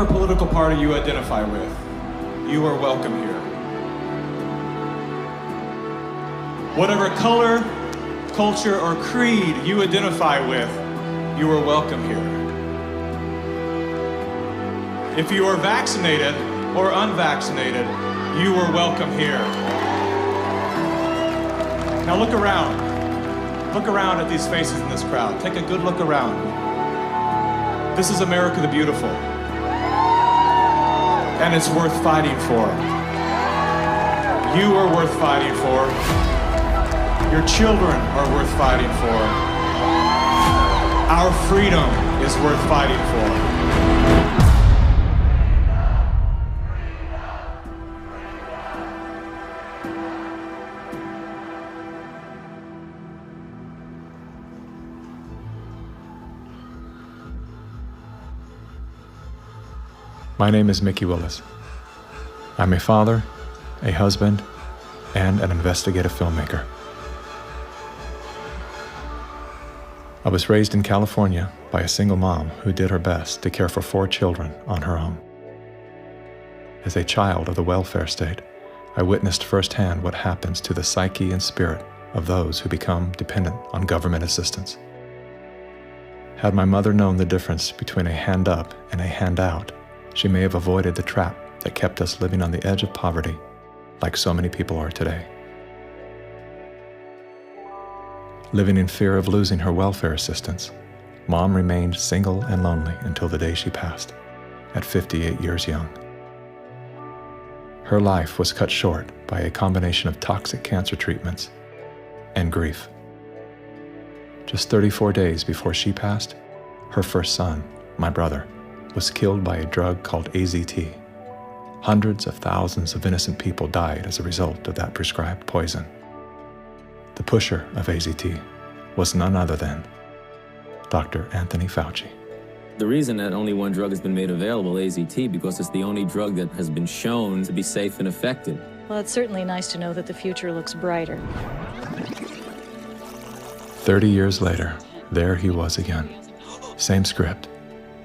Whatever political party you identify with, you are welcome here. Whatever color, culture, or creed you identify with, you are welcome here. If you are vaccinated or unvaccinated, you are welcome here. Now look around. Look around at these faces in this crowd. Take a good look around. This is America the Beautiful. And it's worth fighting for. You are worth fighting for. Your children are worth fighting for. Our freedom is worth fighting for. My name is Mickey Willis. I'm a father, a husband, and an investigative filmmaker. I was raised in California by a single mom who did her best to care for 4 children on her own. As a child of the welfare state, I witnessed firsthand what happens to the psyche and spirit of those who become dependent on government assistance. Had my mother known the difference between a hand up and a handout, she may have avoided the trap that kept us living on the edge of poverty, like so many people are today. Living in fear of losing her welfare assistance, Mom remained single and lonely until the day she passed, at 58 years young. Her life was cut short by a combination of toxic cancer treatments and grief. Just 34 days before she passed, her first son, my brother, was killed by a drug called AZT. Hundreds of thousands of innocent people died as a result of that prescribed poison. The pusher of AZT was none other than Dr. Anthony Fauci. The reason that only one drug has been made available, AZT, because it's the only drug that has been shown to be safe and effective. Well, it's certainly nice to know that the future looks brighter. 30 years later, there he was again. Same script,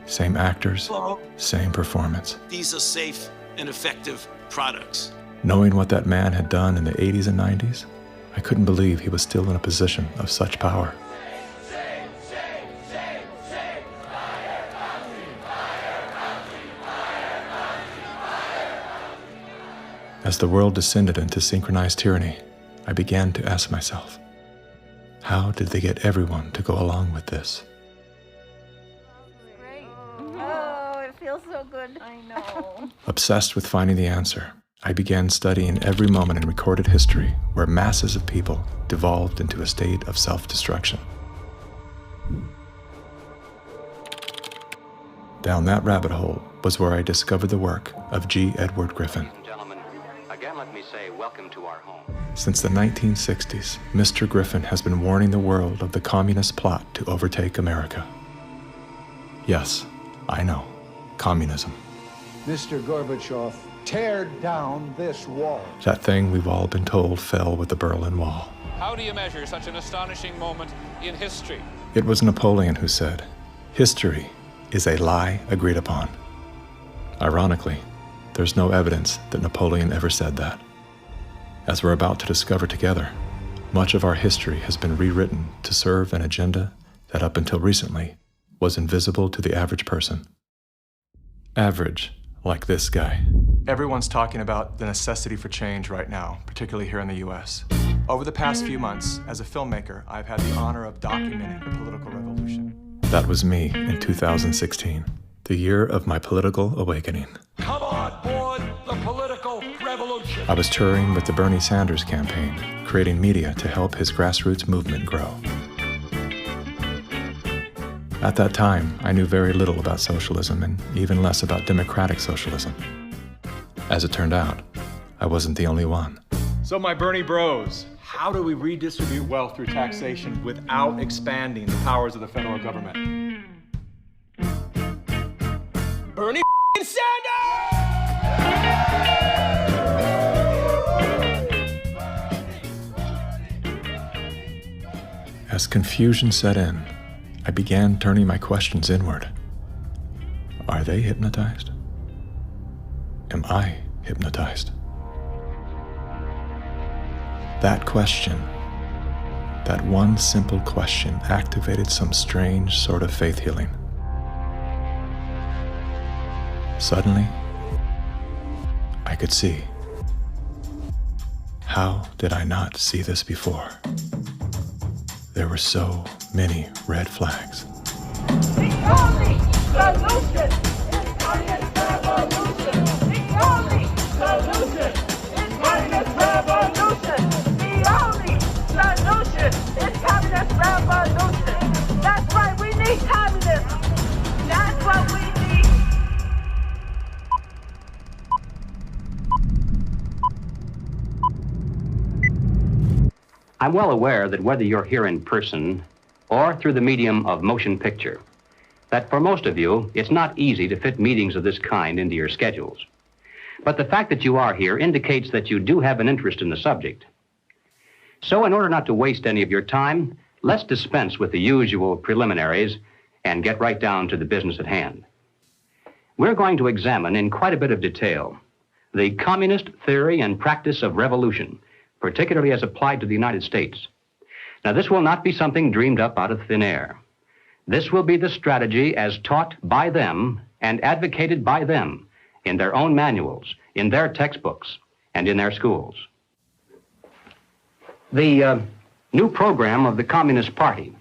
same actors, same performance. These are safe and effective products. Knowing what that man had done in the 80s and 90s, I couldn't believe he was still in a position of such power. As the world descended into synchronized tyranny, I began to ask myself, how did they get everyone to go along with this? Feels so good. I know. Obsessed with finding the answer, I began studying every moment in recorded history where masses of people devolved into a state of self-destruction. Down that rabbit hole was where I discovered the work of G. Edward Griffin. Gentlemen, again let me say welcome to our home. Since the 1960s, Mr. Griffin has been warning the world of the communist plot to overtake America. Yes, I know. Communism. Mr. Gorbachev, tear down this wall. That thing we've all been told fell with the Berlin Wall. How do you measure such an astonishing moment in history? It was Napoleon who said, "History is a lie agreed upon." Ironically, there's no evidence that Napoleon ever said that. As we're about to discover together, much of our history has been rewritten to serve an agenda that up until recently was invisible to the average person. Average, like this guy. Everyone's talking about the necessity for change right now, particularly here in the US. Over the past few months, as a filmmaker, I've had the honor of documenting the political revolution. That was me in 2016, the year of my political awakening. Come on board the political revolution. I was touring with the Bernie Sanders campaign, creating media to help his grassroots movement grow. At that time, I knew very little about socialism and even less about democratic socialism. As it turned out, I wasn't the only one. So my Bernie bros, how do we redistribute wealth through taxation without expanding the powers of the federal government? Bernie Sanders! As confusion set in, I began turning my questions inward. Are they hypnotized? am I hypnotized? That question, that one simple question, activated some strange sort of faith healing. Suddenly, I could see. How did I not see this before? There were so many red flags. The only solution is communist revolution. The only solution is communist revolution. The only solution is communist revolution. That's right, we need communism. That's what we need. I'm well aware that whether you're here in person or through the medium of motion picture, that for most of you, it's not easy to fit meetings of this kind into your schedules. But the fact that you are here indicates that you do have an interest in the subject. So in order not to waste any of your time, let's dispense with the usual preliminaries and get right down to the business at hand. We're going to examine in quite a bit of detail the communist theory and practice of revolution, particularly as applied to the United States. Now, this will not be something dreamed up out of thin air. This will be the strategy as taught by them and advocated by them in their own manuals, in their textbooks, and in their schools. The new program of the Communist Party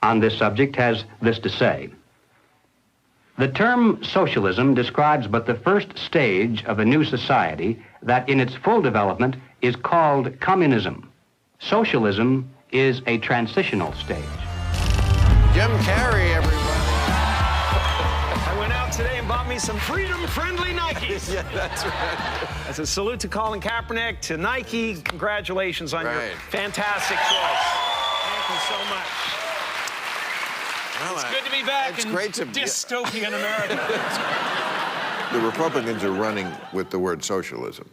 on this subject has this to say. The term socialism describes but the first stage of a new society that in its full development is called communism. Socialism is a transitional stage. Jim Carrey, everybody. I went out today and bought me some freedom-friendly Nikes. Yeah, that's right. As a salute to Colin Kaepernick, to Nike, congratulations on your fantastic choice. Thank you so much. Well, it's good to be back in dystopian America. The Republicans are running with the word socialism.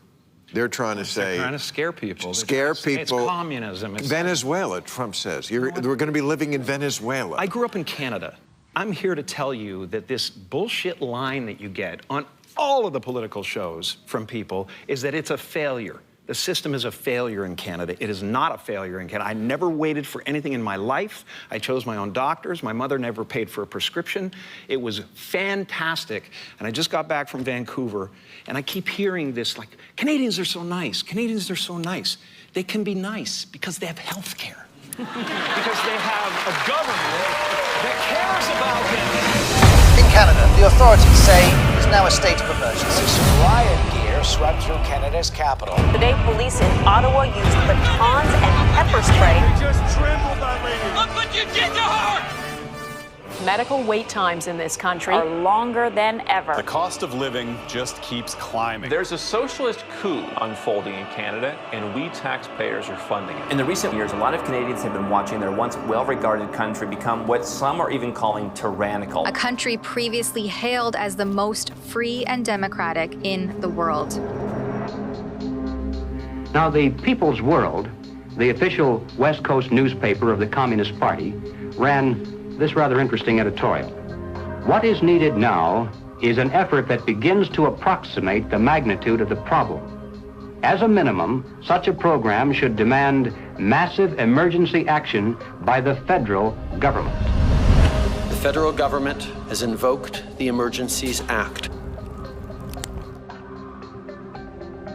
They're trying to say... They're trying to scare people. Scare people. It's communism. It's Venezuela, Trump says. We're going to be living in Venezuela. I grew up in Canada. I'm here to tell you that this bullshit line that you get on all of the political shows from people is that it's a failure. The system is a failure in Canada. It is not a failure in Canada. I never waited for anything in my life. I chose my own doctors. My mother never paid for a prescription. It was fantastic. And I just got back from Vancouver, and I keep hearing this, like, Canadians are so nice. Canadians are so nice. They can be nice because they have health care. Because they have a government that cares about them. In Canada, the authorities say it's now a state of emergency. Riot gear swept through Canada's capital. Today, police in Ottawa used batons and pepper spray. You just trampled that lady. Look what you did to her! Medical wait times in this country are longer than ever. The cost of living just keeps climbing. There's a socialist coup unfolding in Canada, and we taxpayers are funding it. In the recent years, a lot of Canadians have been watching their once well-regarded country become what some are even calling tyrannical. A country previously hailed as the most free and democratic in the world. Now, the People's World, the official West Coast newspaper of the Communist Party, ran this rather interesting editorial. What is needed now is an effort that begins to approximate the magnitude of the problem. As a minimum, such a program should demand massive emergency action by the federal government. The federal government has invoked the Emergencies Act.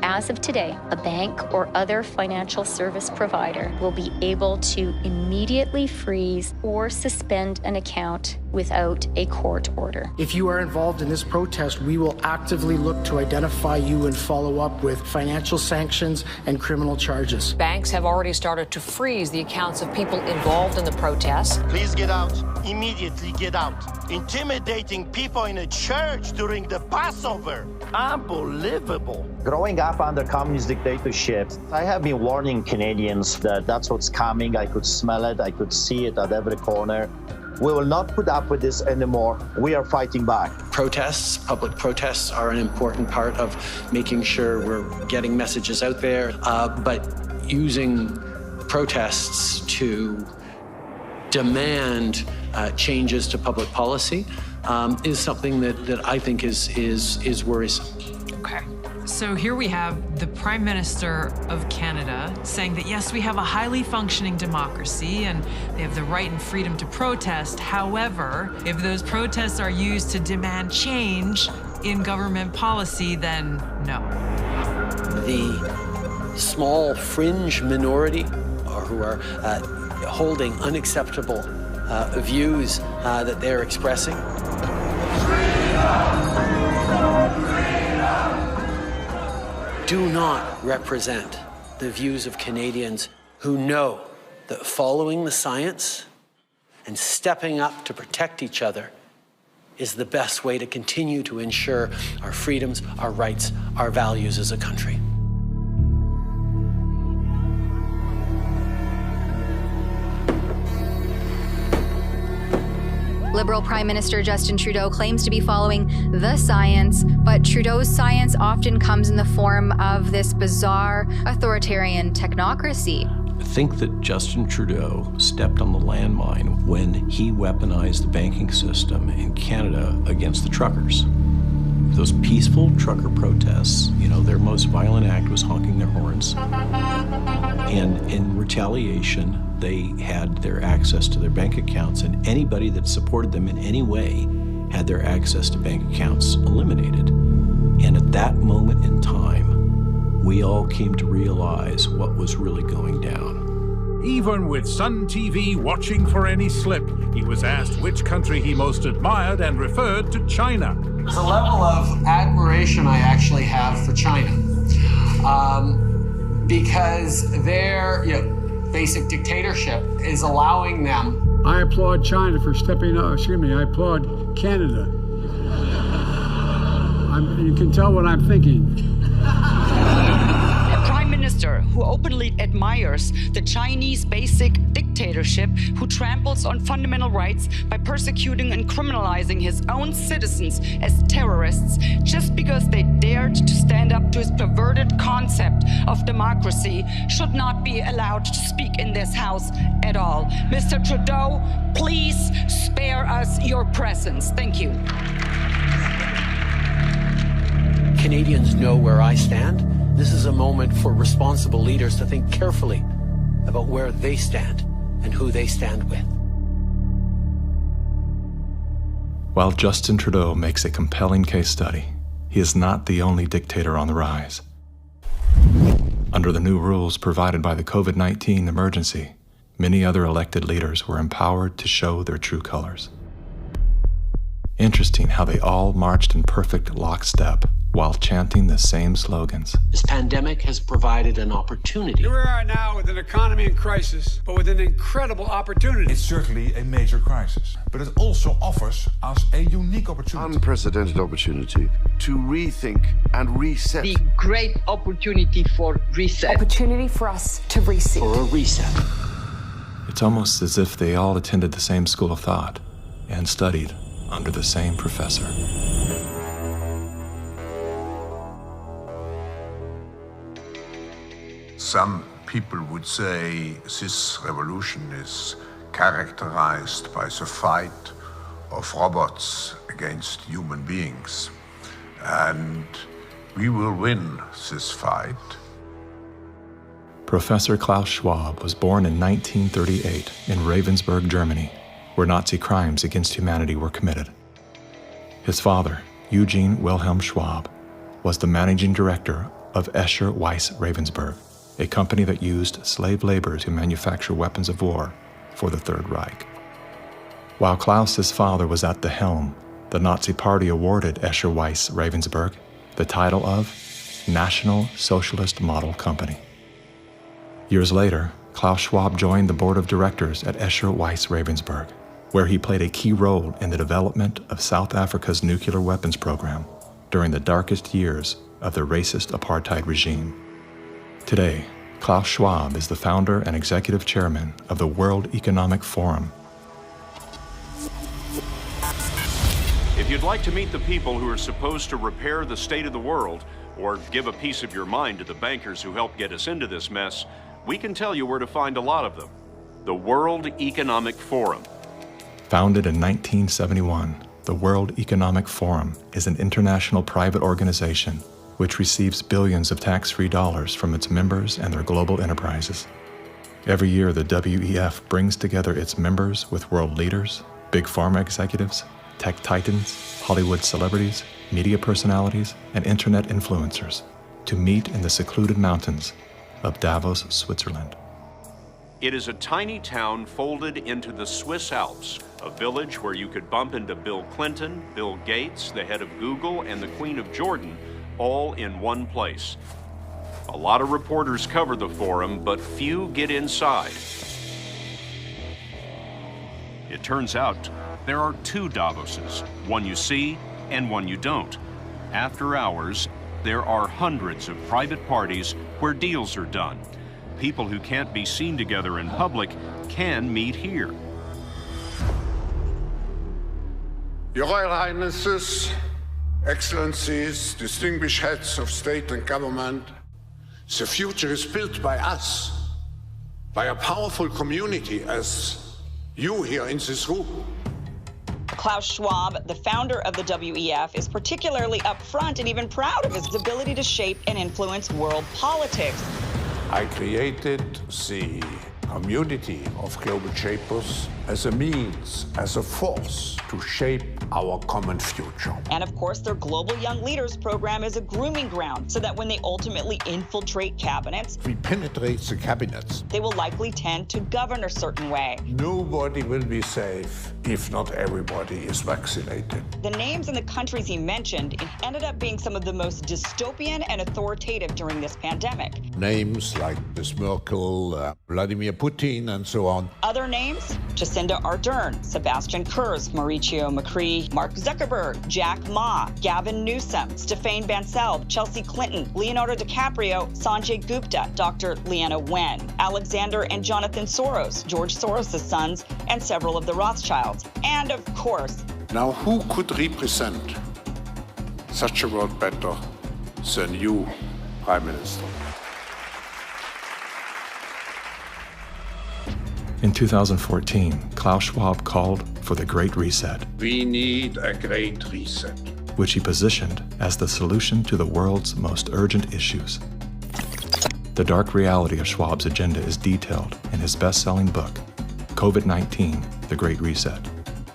As of today, a bank or other financial service provider will be able to immediately freeze or suspend an account without a court order. If you are involved in this protest, we will actively look to identify you and follow up with financial sanctions and criminal charges. Banks have already started to freeze the accounts of people involved in the protests. Please get out. Immediately get out. Intimidating people in a church during the Passover. Unbelievable. Growing up under communist dictatorship, I have been warning Canadians that that's what's coming. I could smell it. I could see it at every corner. We will not put up with this anymore. We are fighting back. Protests, public protests, are an important part of making sure we're getting messages out there. But using protests to demand changes to public policy is something that I think is worrisome. Okay. So here we have the Prime Minister of Canada saying that, yes, we have a highly functioning democracy and they have the right and freedom to protest. However, if those protests are used to demand change in government policy, then no. The small fringe minority who are holding unacceptable views that they're expressing. Do not represent the views of Canadians who know that following the science and stepping up to protect each other is the best way to continue to ensure our freedoms, our rights, our values as a country. Liberal Prime Minister Justin Trudeau claims to be following the science, but Trudeau's science often comes in the form of this bizarre authoritarian technocracy. I think that Justin Trudeau stepped on the landmine when he weaponized the banking system in Canada against the truckers. Those peaceful trucker protests, their most violent act was honking their horns. And in retaliation, they had their access to their bank accounts, and anybody that supported them in any way had their access to bank accounts eliminated. And at that moment in time, we all came to realize what was really going down. Even with Sun TV watching for any slip, he was asked which country he most admired and referred to China. There's a level of admiration I actually have for China because their basic dictatorship is allowing them. I applaud China for stepping up. I applaud Canada. You can tell what I'm thinking. A prime minister who openly admires the Chinese basic dictatorship, who tramples on fundamental rights by persecuting and criminalizing his own citizens as terrorists just because they dared to stand up to his perverted concept of democracy, should not be allowed to speak in this House at all. Mr. Trudeau, please spare us your presence. Thank you. Canadians know where I stand. This is a moment for responsible leaders to think carefully about where they stand and who they stand with. While Justin Trudeau makes a compelling case study, he is not the only dictator on the rise. Under the new rules provided by the COVID-19 emergency, many other elected leaders were empowered to show their true colors. Interesting how they all marched in perfect lockstep while chanting the same slogans. This pandemic has provided an opportunity. Here we are now with an economy in crisis, but with an incredible opportunity. It's certainly a major crisis, but it also offers us a unique opportunity. Unprecedented opportunity to rethink and reset. The great opportunity for reset. Opportunity for us to reset. For a reset. It's almost as if they all attended the same school of thought and studied under the same professor. Some people would say this revolution is characterized by the fight of robots against human beings. And we will win this fight. Professor Klaus Schwab was born in 1938 in Ravensburg, Germany, where Nazi crimes against humanity were committed. His father, Eugene Wilhelm Schwab, was the managing director of Escher Weiss Ravensburg, a company that used slave labor to manufacture weapons of war for the Third Reich. While Klaus's father was at the helm, the Nazi Party awarded Escher Weiss Ravensburg the title of National Socialist Model Company. Years later, Klaus Schwab joined the board of directors at Escher Weiss Ravensburg, where he played a key role in the development of South Africa's nuclear weapons program during the darkest years of the racist apartheid regime. Today, Klaus Schwab is the founder and executive chairman of the World Economic Forum. If you'd like to meet the people who are supposed to repair the state of the world, or give a piece of your mind to the bankers who helped get us into this mess, we can tell you where to find a lot of them. The World Economic Forum. Founded in 1971, the World Economic Forum is an international private organization which receives billions of tax-free dollars from its members and their global enterprises. Every year, the WEF brings together its members with world leaders, big pharma executives, tech titans, Hollywood celebrities, media personalities, and internet influencers to meet in the secluded mountains of Davos, Switzerland. It is a tiny town folded into the Swiss Alps, a village where you could bump into Bill Clinton, Bill Gates, the head of Google, and the Queen of Jordan, all in one place. A lot of reporters cover the forum, but few get inside. It turns out there are two Davoses, one you see and one you don't. After hours, there are hundreds of private parties where deals are done. People who can't be seen together in public can meet here. Your Royal Highnesses, Excellencies, distinguished heads of state and government, the future is built by us, by a powerful community as you here in this room. Klaus Schwab, the founder of the WEF, is particularly upfront and even proud of his ability to shape and influence world politics. I created the community of global shapers as a means, as a force to shape our common future. And of course, their Global Young Leaders program is a grooming ground so that when they ultimately infiltrate cabinets, We penetrate the cabinets. they will likely tend to govern a certain way. Nobody will be safe if not everybody is vaccinated. The names and the countries he mentioned ended up being some of the most dystopian and authoritative during this pandemic. Names like Ms. Merkel, Vladimir Putin, and so on. Other names, Jacinda Ardern, Sebastian Kurz, Mauricio Macri, Mark Zuckerberg, Jack Ma, Gavin Newsom, Stéphane Bancel, Chelsea Clinton, Leonardo DiCaprio, Sanjay Gupta, Dr. Leana Wen, Alexander and Jonathan Soros, George Soros' sons, and several of the Rothschilds. And of course, Now, who could represent such a world better than you, Prime Minister? In 2014, Klaus Schwab called for the Great Reset, We need a great reset. which he positioned as the solution to the world's most urgent issues. The dark reality of Schwab's agenda is detailed in his best-selling book, COVID-19, The Great Reset.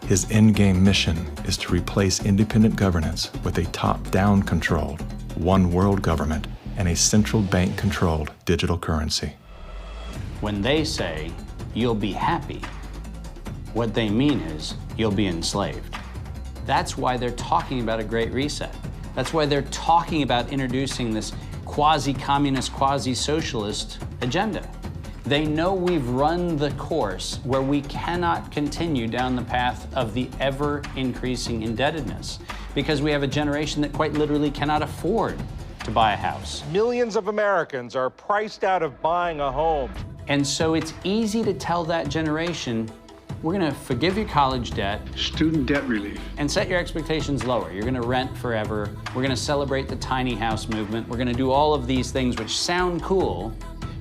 His endgame mission is to replace independent governance with a top-down controlled, one world government and a central bank-controlled digital currency. When they say, you'll be happy, what they mean is, you'll be enslaved. That's why they're talking about a great reset. That's why they're talking about introducing this quasi-communist, quasi-socialist agenda. They know we've run the course where we cannot continue down the path of the ever-increasing indebtedness because we have a generation that quite literally cannot afford to buy a house. Millions of Americans are priced out of buying a home. And so it's easy to tell that generation, we're gonna forgive your college debt. Student debt relief. And set your expectations lower. You're gonna rent forever. We're gonna celebrate the tiny house movement. We're gonna do all of these things which sound cool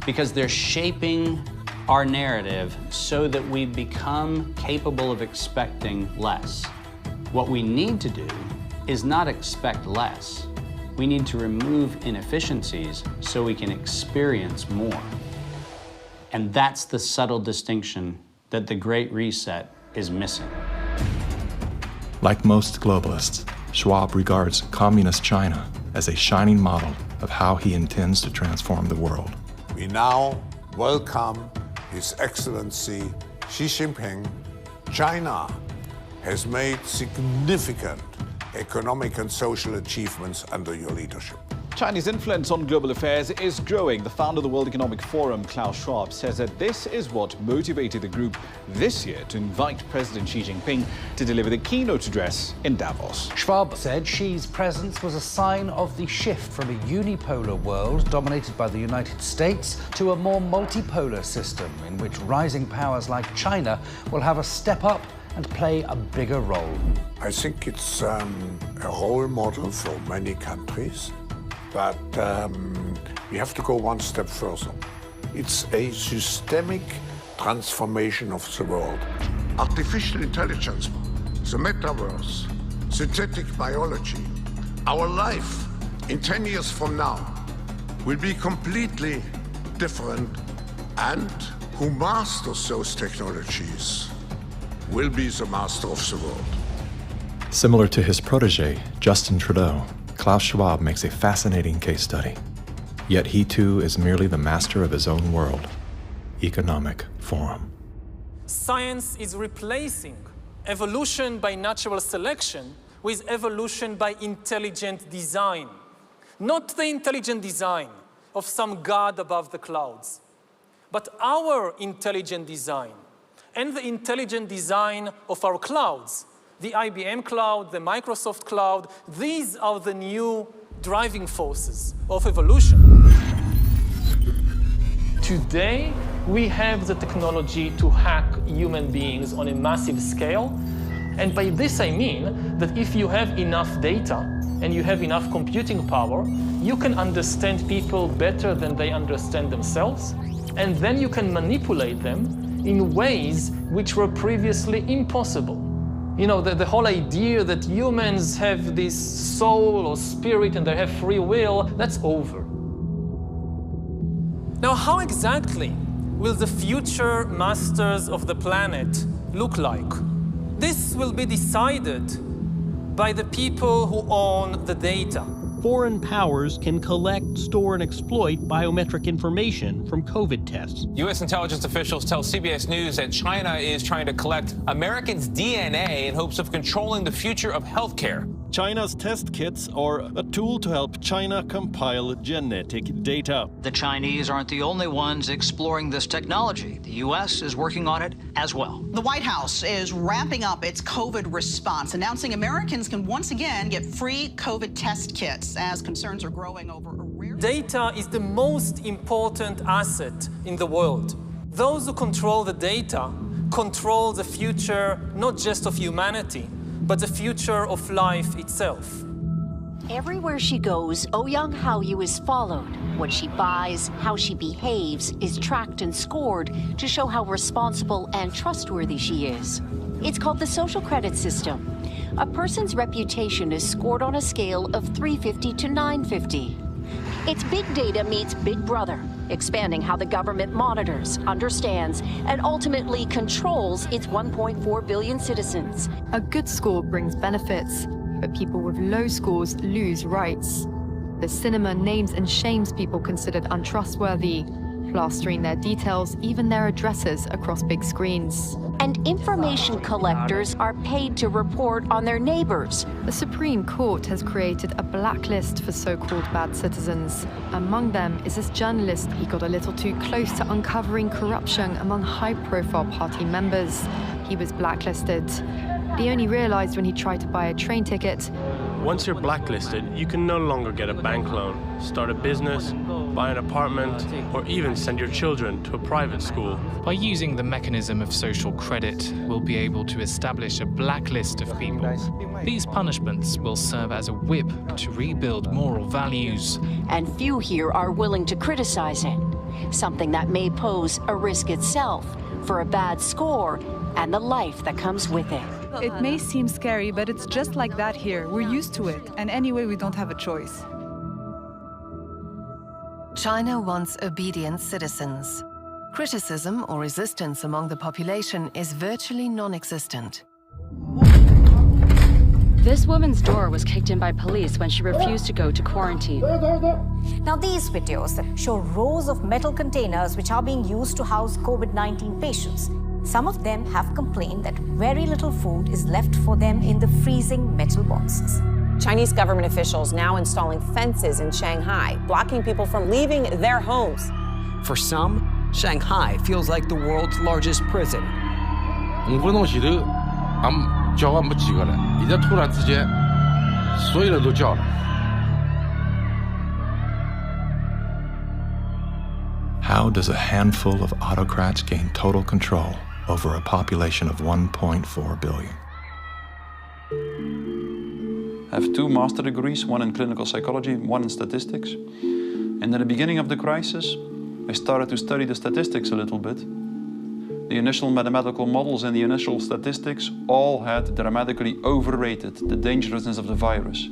because they're shaping our narrative so that we become capable of expecting less. What we need to do is not expect less. We need to remove inefficiencies so we can experience more. And that's the subtle distinction that the Great Reset is missing. Like most globalists, Schwab regards communist China as a shining model of how he intends to transform the world. We now welcome His Excellency Xi Jinping. China has made significant economic and social achievements under your leadership. Chinese influence on global affairs is growing. The founder of the World Economic Forum, Klaus Schwab, says that this is what motivated the group this year to invite President Xi Jinping to deliver the keynote address in Davos. Schwab said Xi's presence was a sign of the shift from a unipolar world dominated by the United States to a more multipolar system in which rising powers like China will have a step up and play a bigger role. I think it's a role model for many countries, but we have to go one step further. It's a systemic transformation of the world. Artificial intelligence, the metaverse, synthetic biology, our life in 10 years from now will be completely different, and who masters those technologies will be the master of the world. Similar to his protege, Justin Trudeau, Klaus Schwab makes a fascinating case study. Yet he too is merely the master of his own world. Economic Forum. Science is replacing evolution by natural selection with evolution by intelligent design. Not the intelligent design of some god above the clouds, but our intelligent design and the intelligent design of our clouds. The IBM cloud, the Microsoft cloud, these are the new driving forces of evolution. Today, we have the technology to hack human beings on a massive scale. And by this I mean that if you have enough data and you have enough computing power, you can understand people better than they understand themselves. And then you can manipulate them in ways which were previously impossible. You know, the whole idea that humans have this soul or spirit and they have free will, that's over. Now, how exactly will the future masters of the planet look like? This will be decided by the people who own the data. Foreign powers can collect, store, and exploit biometric information from COVID tests. U.S. intelligence officials tell CBS News that China is trying to collect Americans' DNA in hopes of controlling the future of healthcare. China's test kits are a tool to help China compile genetic data. The Chinese aren't the only ones exploring this technology. The U.S. is working on it as well. The White House is ramping up its COVID response, announcing Americans can once again get free COVID test kits as concerns are growing over a rare... Data is the most important asset in the world. Those who control the data control the future, not just of humanity, but the future of life itself. Everywhere she goes, Ouyang Haoyu is followed. What she buys, how she behaves, is tracked and scored to show how responsible and trustworthy she is. It's called the social credit system. A person's reputation is scored on a scale of 350 to 950. It's big data meets Big Brother, expanding how the government monitors, understands, and ultimately controls its 1.4 billion citizens. A good score brings benefits, but people with low scores lose rights. The cinema names and shames people considered untrustworthy, plastering their details, even their addresses, across big screens. And information collectors are paid to report on their neighbors. The Supreme Court has created a blacklist for so-called bad citizens. Among them is this journalist. He got a little too close to uncovering corruption among high-profile party members. He was blacklisted. He only realized when he tried to buy a train ticket. Once you're blacklisted, you can no longer get a bank loan, start a business, buy an apartment, or even send your children to a private school. By using the mechanism of social credit, we'll be able to establish a blacklist of people. These punishments will serve as a whip to rebuild moral values. And few here are willing to criticize it, something that may pose a risk itself for a bad score and the life that comes with it. It may seem scary, but it's just like that here. We're used to it, and anyway, we don't have a choice. China wants obedient citizens. Criticism or resistance among the population is virtually non-existent. This woman's door was kicked in by police when she refused to go to quarantine. Now, these videos show rows of metal containers which are being used to house COVID-19 patients. Some of them have complained that very little food is left for them in the freezing metal boxes. Chinese government officials now installing fences in Shanghai, blocking people from leaving their homes. For some, Shanghai feels like the world's largest prison. How does a handful of autocrats gain total control over a population of 1.4 billion? I have 2 master degrees, one in clinical psychology, one in statistics. And at the beginning of the crisis, I started to study the statistics a little bit. The initial mathematical models and the initial statistics all had dramatically overrated the dangerousness of the virus.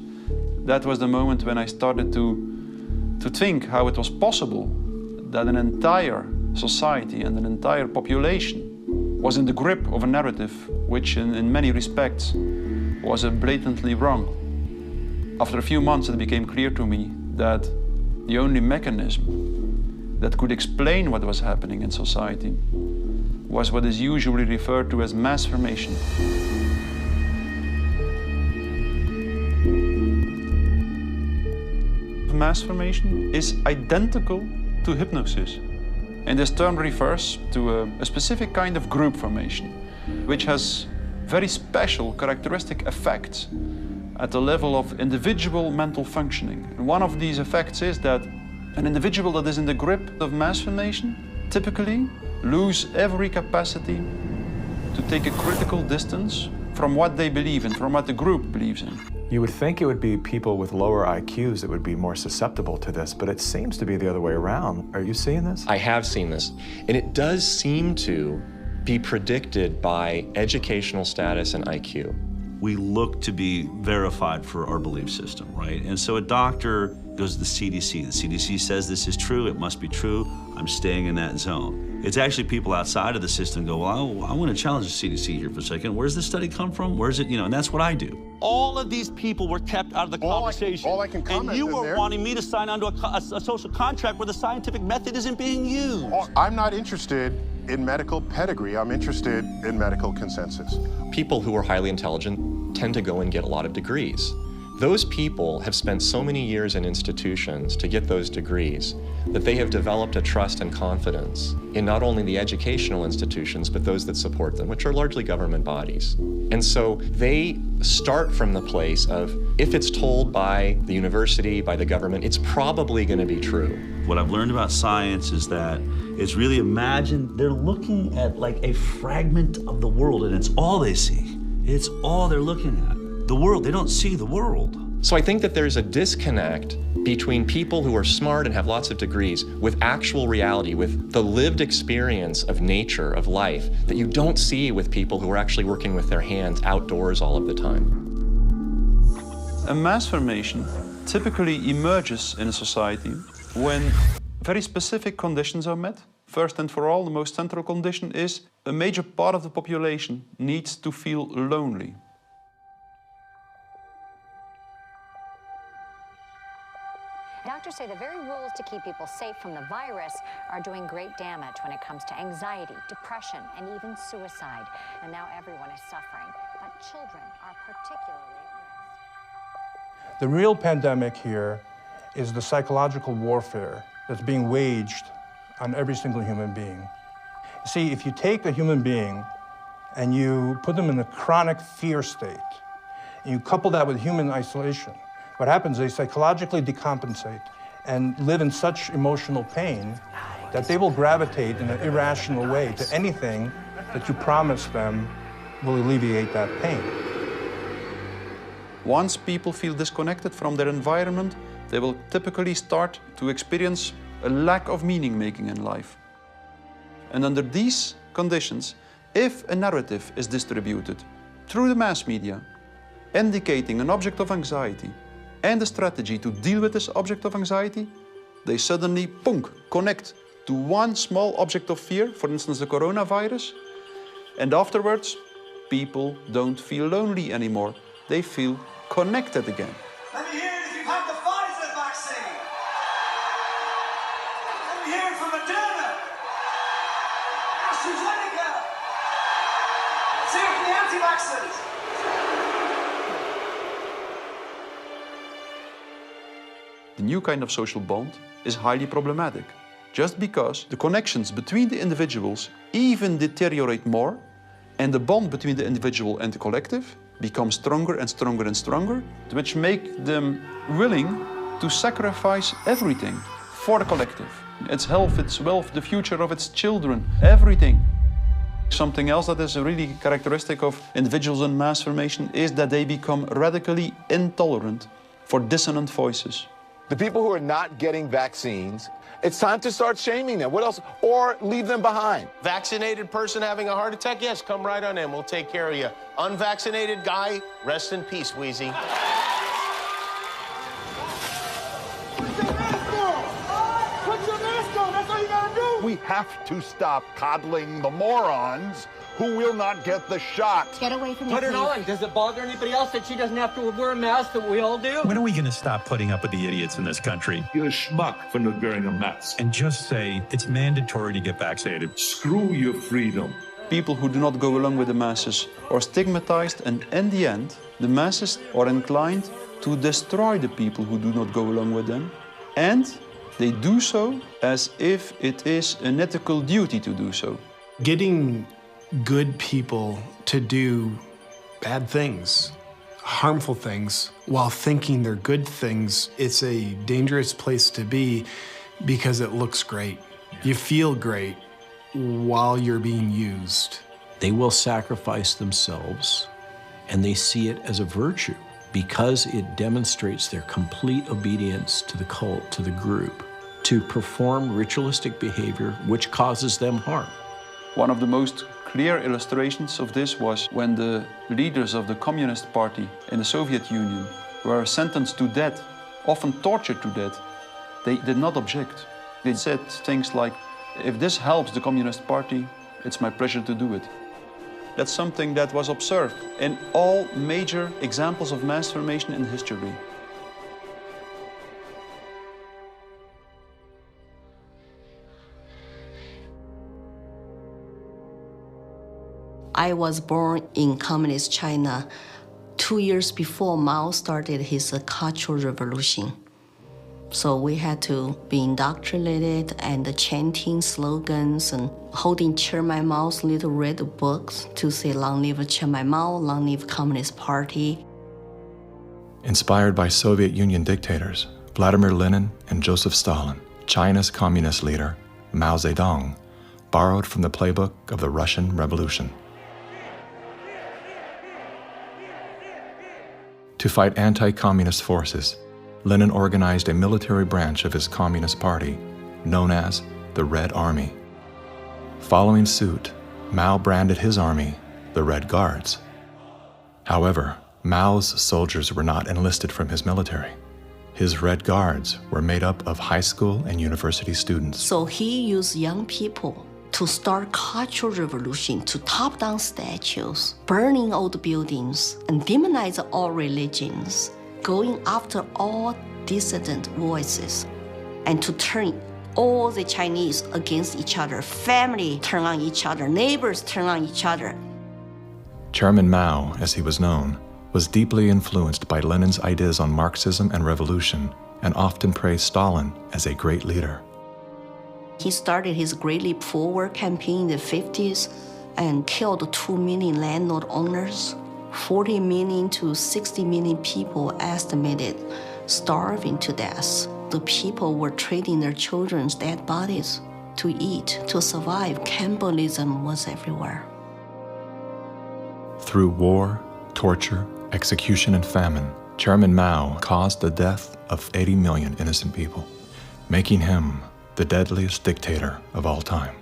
That was the moment when I started to think how it was possible that an entire society and an entire population was in the grip of a narrative which in many respects was blatantly wrong. After a few months it became clear to me that the only mechanism that could explain what was happening in society was what is usually referred to as mass formation. Mass formation is identical to hypnosis. And this term refers to a specific kind of group formation, which has very special characteristic effects at the level of individual mental functioning. And one of these effects is that an individual that is in the grip of mass formation typically lose every capacity to take a critical distance from what they believe in, from what the group believes in. You would think it would be people with lower IQs that would be more susceptible to this, but it seems to be the other way around. Are you seeing this? I have seen this, and it does seem to be predicted by educational status and IQ. We look to be verified for our belief system, right? And so a doctor goes to the CDC. The CDC says this is true, it must be true, I'm staying in that zone. It's actually people outside of the system go, well, I want to challenge the CDC here for a second. Where's this study come from? Where's it, and that's what I do. All of these people were kept out of the conversation. All I can comment and you were there. wanting me to sign onto a social contract where the scientific method isn't being used. I'm not interested in medical pedigree. I'm interested in medical consensus. People who are highly intelligent tend to go and get a lot of degrees. Those people have spent so many years in institutions to get those degrees that they have developed a trust and confidence in not only the educational institutions, but those that support them, which are largely government bodies. And so they start from the place of, if it's told by the university, by the government, it's probably going to be true. What I've learned about science is that it's really imagine they're looking at like a fragment of the world and it's all they see. It's all they're looking at. The world, they don't see the world. So I think that there's a disconnect between people who are smart and have lots of degrees with actual reality, with the lived experience of nature, of life, that you don't see with people who are actually working with their hands outdoors all of the time. A mass formation typically emerges in a society when very specific conditions are met. First and for all, the most central condition is a major part of the population needs to feel lonely. Doctors say the very rules to keep people safe from the virus are doing great damage when it comes to anxiety, depression, and even suicide. And now everyone is suffering, but children are particularly at risk. The real pandemic here is the psychological warfare that's being waged on every single human being. See, if you take a human being and you put them in a chronic fear state, and you couple that with human isolation, what happens is they psychologically decompensate and live in such emotional pain that they will gravitate in an irrational way to anything that you promise them will alleviate that pain. Once people feel disconnected from their environment, they will typically start to experience a lack of meaning-making in life. And under these conditions, if a narrative is distributed through the mass media, indicating an object of anxiety, and a strategy to deal with this object of anxiety, they suddenly, punk, connect to one small object of fear, for instance the coronavirus, and afterwards, people don't feel lonely anymore. They feel connected again. Let me hear it if you've had the Pfizer vaccine. Let me hear it from Moderna, AstraZeneca. Let's hear it from the anti-vaxxers. The new kind of social bond is highly problematic, just because the connections between the individuals even deteriorate more, and the bond between the individual and the collective becomes stronger and stronger and stronger, which make them willing to sacrifice everything for the collective. Its health, its wealth, the future of its children, everything. Something else that is really characteristic of individuals in mass formation is that they become radically intolerant for dissonant voices. The people who are not getting vaccines, it's time to start shaming them. What else? Or leave them behind. Vaccinated person having a heart attack? Yes, come right on in. We'll take care of you. Unvaccinated guy, rest in peace, Wheezy. have to stop coddling the morons who will not get the shot. Get away from me, Put it please. on. Does it bother anybody else that she doesn't have to wear a mask that we all do? When are we going to stop putting up with the idiots in this country? You're a schmuck for not wearing a mask. And just say it's mandatory to get vaccinated. Screw your freedom. People who do not go along with the masses are stigmatized, and in the end, the masses are inclined to destroy the people who do not go along with them. And they do so as if it is an ethical duty to do so. Getting good people to do bad things, harmful things, while thinking they're good things, it's a dangerous place to be because it looks great. You feel great while you're being used. They will sacrifice themselves, and they see it as a virtue because it demonstrates their complete obedience to the cult, to the group, to perform ritualistic behavior which causes them harm. One of the most clear illustrations of this was when the leaders of the Communist Party in the Soviet Union were sentenced to death, often tortured to death. They did not object. They said things like, if this helps the Communist Party, it's my pleasure to do it. That's something that was observed in all major examples of mass formation in history. I was born in Communist China 2 years before Mao started his Cultural Revolution. So we had to be indoctrinated and chanting slogans and holding Chairman Mao's little red books to say, "Long live Chairman Mao, long live Communist Party." Inspired by Soviet Union dictators Vladimir Lenin and Joseph Stalin, China's communist leader, Mao Zedong, borrowed from the playbook of the Russian Revolution. To fight anti-communist forces, Lenin organized a military branch of his Communist Party, known as the Red Army. Following suit, Mao branded his army the Red Guards. However, Mao's soldiers were not enlisted from his military. His Red Guards were made up of high school and university students. So he used young people to start Cultural Revolution, to top down statues, burning old buildings, and demonize all religions, going after all dissident voices, and to turn all the Chinese against each other. Family turn on each other, neighbors turn on each other. Chairman Mao, as he was known, was deeply influenced by Lenin's ideas on Marxism and revolution, and often praised Stalin as a great leader. He started his Great Leap Forward campaign in the 50s and killed 2 million landlord owners. 40 million to 60 million people estimated starving to death. The people were trading their children's dead bodies to eat, to survive. Cannibalism was everywhere. Through war, torture, execution, and famine, Chairman Mao caused the death of 80 million innocent people, making him the deadliest dictator of all time.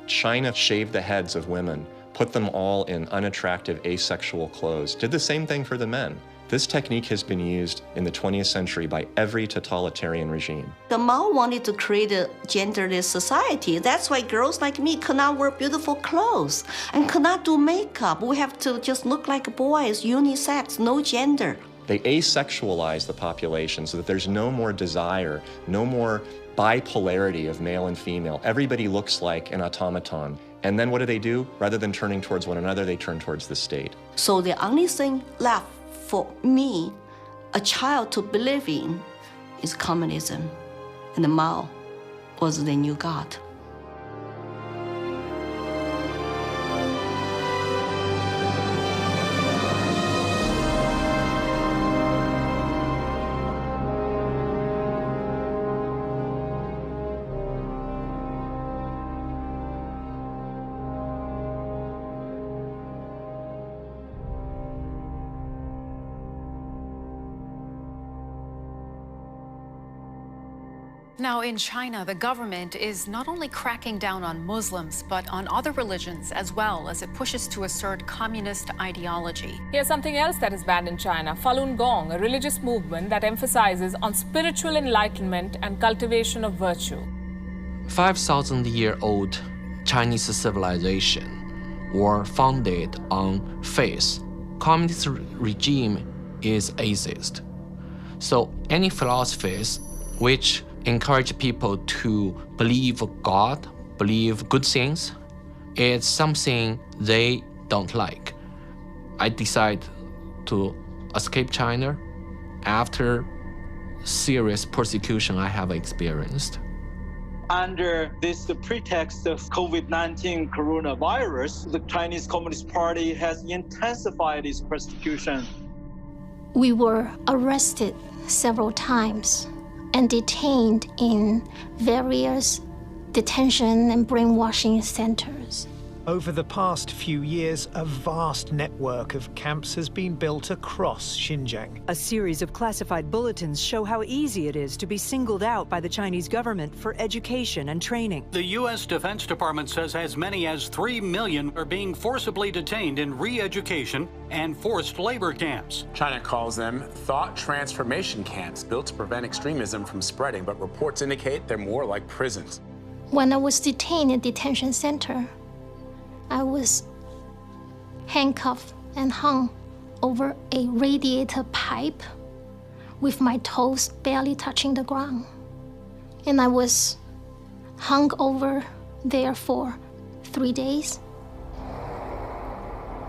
China shaved the heads of women, put them all in unattractive asexual clothes, did the same thing for the men. This technique has been used in the 20th century by every totalitarian regime. The Mao wanted to create a genderless society. That's why girls like me could not wear beautiful clothes and could not do makeup. We have to just look like boys, unisex, no gender. They asexualize the population so that there's no more desire, no more bipolarity of male and female. Everybody looks like an automaton. And then what do? Rather than turning towards one another, they turn towards the state. So the only thing left for me, a child to believe in, is communism. And Mao was the new God. Now, in China, the government is not only cracking down on Muslims, but on other religions as well, as it pushes to assert communist ideology. Here's something else that is banned in China: Falun Gong, a religious movement that emphasizes on spiritual enlightenment and cultivation of virtue. 5,000-year-old Chinese civilization were founded on faith. Communist regime is atheist. So any philosophies which encourage people to believe God, believe good things, it's something they don't like. I decided to escape China after serious persecution I have experienced. Under this pretext of COVID-19 coronavirus, the Chinese Communist Party has intensified its persecution. We were arrested several times and detained in various detention and brainwashing centers. Over the past few years, a vast network of camps has been built across Xinjiang. A series of classified bulletins show how easy it is to be singled out by the Chinese government for education and training. The U.S. Defense Department says as many as 3 million are being forcibly detained in re-education and forced labor camps. China calls them thought transformation camps built to prevent extremism from spreading, but reports indicate they're more like prisons. When I was detained in a detention center, I was handcuffed and hung over a radiator pipe with my toes barely touching the ground. And I was hung over there for 3 days.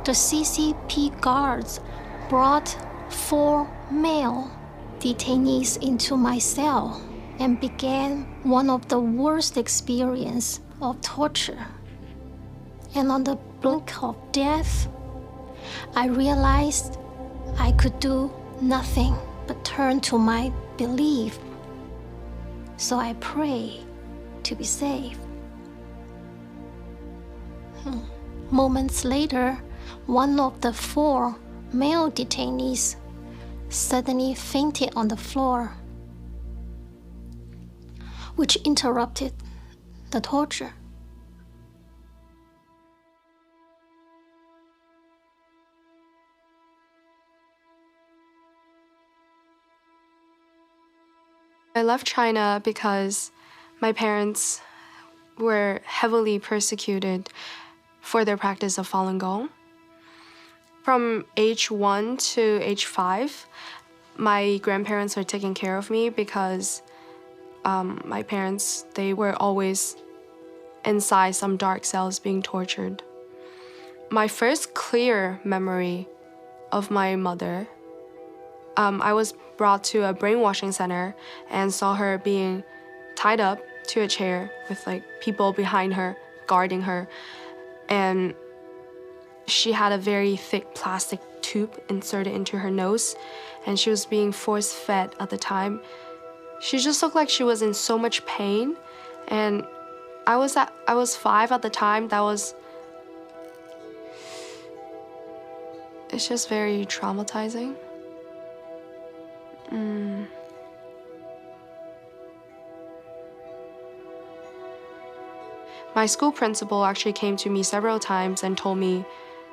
The CCP guards brought 4 male detainees into my cell and began one of the worst experiences of torture. And on the brink of death, I realized I could do nothing but turn to my belief. So I prayed to be saved. Moments later, one of the 4 male detainees suddenly fainted on the floor, which interrupted the torture. I left China because my parents were heavily persecuted for their practice of Falun Gong. From age 1 to age 5, my grandparents were taking care of me because my parents, they were always inside some dark cells being tortured. My first clear memory of my mother, I was brought to a brainwashing center and saw her being tied up to a chair with like people behind her guarding her, and she had a very thick plastic tube inserted into her nose, and she was being force-fed at the time. She just looked like she was in so much pain, and I was 5 at the time. It's just very traumatizing. My school principal actually came to me several times and told me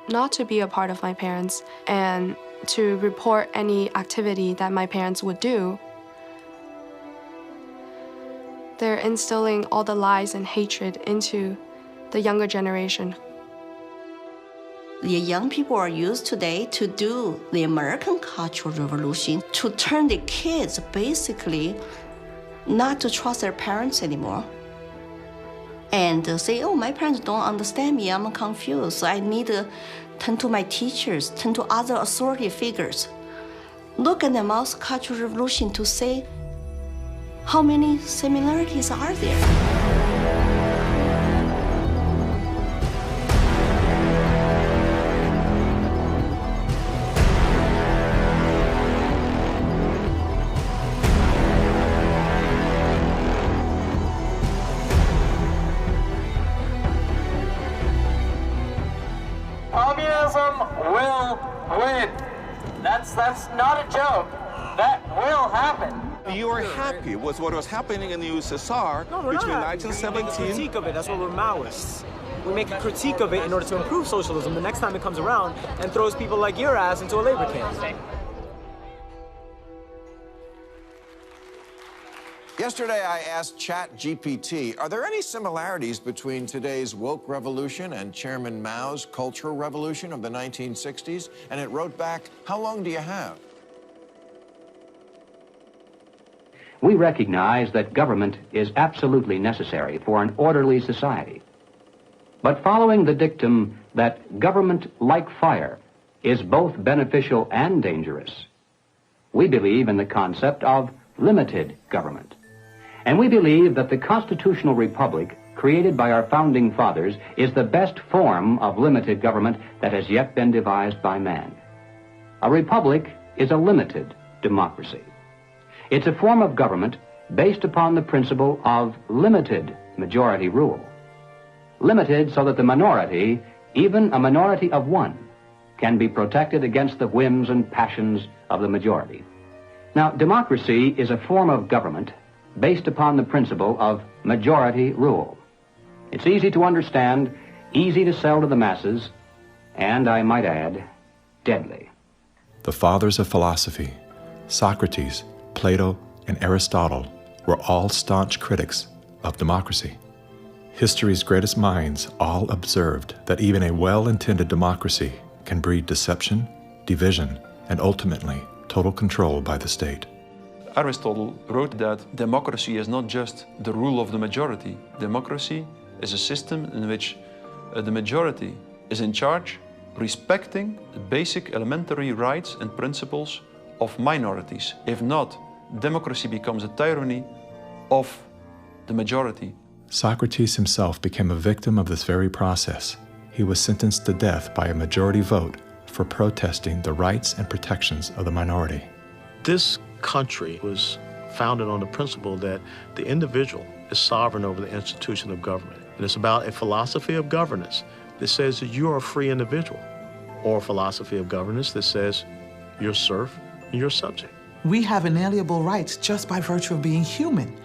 not to be a part of my parents and to report any activity that my parents would do. They're instilling all the lies and hatred into the younger generation. The young people are used today to do the American Cultural Revolution, to turn the kids basically not to trust their parents anymore. And say, oh, my parents don't understand me, I'm confused. I need to turn to my teachers, turn to other authority figures. Look at the Mao's Cultural Revolution to say how many similarities are there. Communism will win. That's not a joke. That will happen. You are happy with what was happening in the USSR between 1917. We make a critique of it. That's why we're Maoists. We make a critique of it in order to improve socialism the next time it comes around and throws people like your ass into a labor camp. Yesterday, I asked ChatGPT, are there any similarities between today's woke revolution and Chairman Mao's Cultural Revolution of the 1960s? And it wrote back, how long do you have? We recognize that government is absolutely necessary for an orderly society. But following the dictum that government, like fire, is both beneficial and dangerous, we believe in the concept of limited government. And we believe that the constitutional republic created by our founding fathers is the best form of limited government that has yet been devised by man. A republic is a limited democracy. It's a form of government based upon the principle of limited majority rule. Limited so that the minority, even a minority of one, can be protected against the whims and passions of the majority. Now, democracy is a form of government based upon the principle of majority rule. It's easy to understand, easy to sell to the masses, and I might add, deadly. The fathers of philosophy, Socrates, Plato, and Aristotle, were all staunch critics of democracy. History's greatest minds all observed that even a well-intended democracy can breed deception, division, and ultimately total control by the state. Aristotle wrote that democracy is not just the rule of the majority. Democracy is a system in which the majority is in charge, respecting the basic elementary rights and principles of minorities. If not, democracy becomes a tyranny of the majority. Socrates himself became a victim of this very process. He was sentenced to death by a majority vote for protesting the rights and protections of the minority. This country was founded on the principle that the individual is sovereign over the institution of government. And it's about a philosophy of governance that says that you are a free individual, or a philosophy of governance that says you're serf and you're subject. We have inalienable rights just by virtue of being human.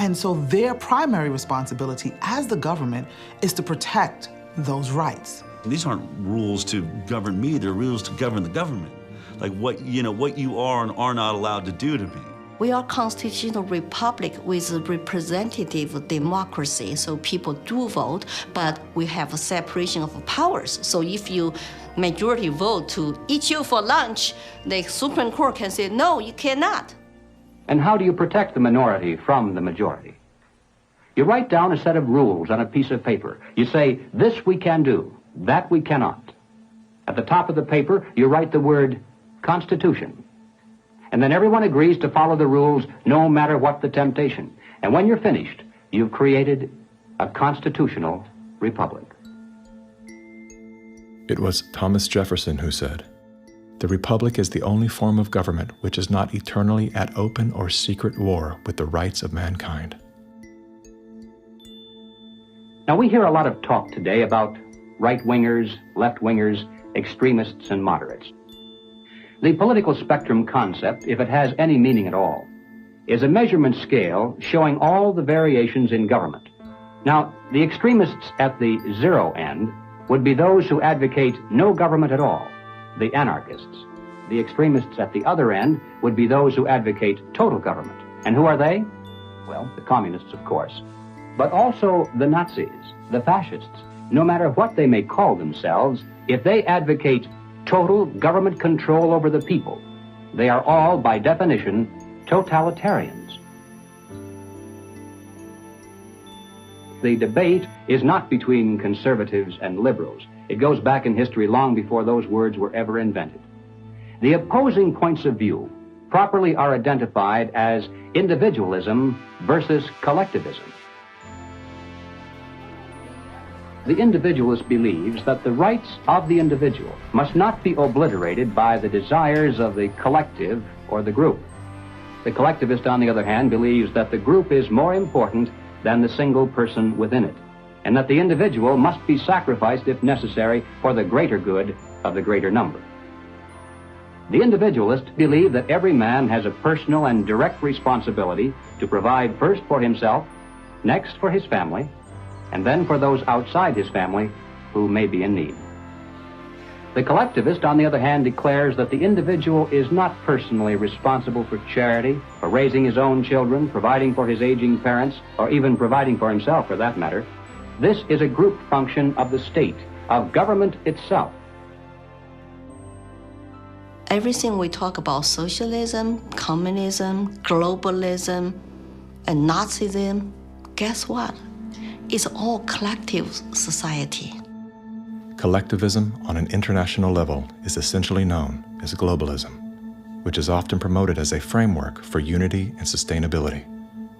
And so their primary responsibility as the government is to protect those rights. These aren't rules to govern me, they're rules to govern the government. Like what you are and are not allowed to do to me. We are a constitutional republic with a representative democracy, so people do vote, but we have a separation of powers. So if you majority vote to eat you for lunch, the Supreme Court can say, no, you cannot. And how do you protect the minority from the majority? You write down a set of rules on a piece of paper. You say, this we can do, that we cannot. At the top of the paper, you write the word Constitution. And then everyone agrees to follow the rules no matter what the temptation. And when you're finished, you've created a constitutional republic. It was Thomas Jefferson who said, "The republic is the only form of government which is not eternally at open or secret war with the rights of mankind." Now, we hear a lot of talk today about right-wingers, left-wingers, extremists, and moderates. The political spectrum concept, if it has any meaning at all, is a measurement scale showing all the variations in government. Now, the extremists at the zero end would be those who advocate no government at all, the anarchists. The extremists at the other end would be those who advocate total government. And who are they? Well, the communists, of course. But also the Nazis, the fascists. No matter what they may call themselves, if they advocate total government control over the people, they are all, by definition, totalitarians. The debate is not between conservatives and liberals. It goes back in history long before those words were ever invented. The opposing points of view properly are identified as individualism versus collectivism. The individualist believes that the rights of the individual must not be obliterated by the desires of the collective or the group. The collectivist, on the other hand, believes that the group is more important than the single person within it, and that the individual must be sacrificed if necessary for the greater good of the greater number. The individualists believe that every man has a personal and direct responsibility to provide first for himself, next for his family, and then for those outside his family who may be in need. The collectivist, on the other hand, declares that the individual is not personally responsible for charity, for raising his own children, providing for his aging parents, or even providing for himself, for that matter. This is a group function of the state, of government itself. Everything we talk about, socialism, communism, globalism, and Nazism, guess what? It's all collective society. Collectivism on an international level is essentially known as globalism, which is often promoted as a framework for unity and sustainability.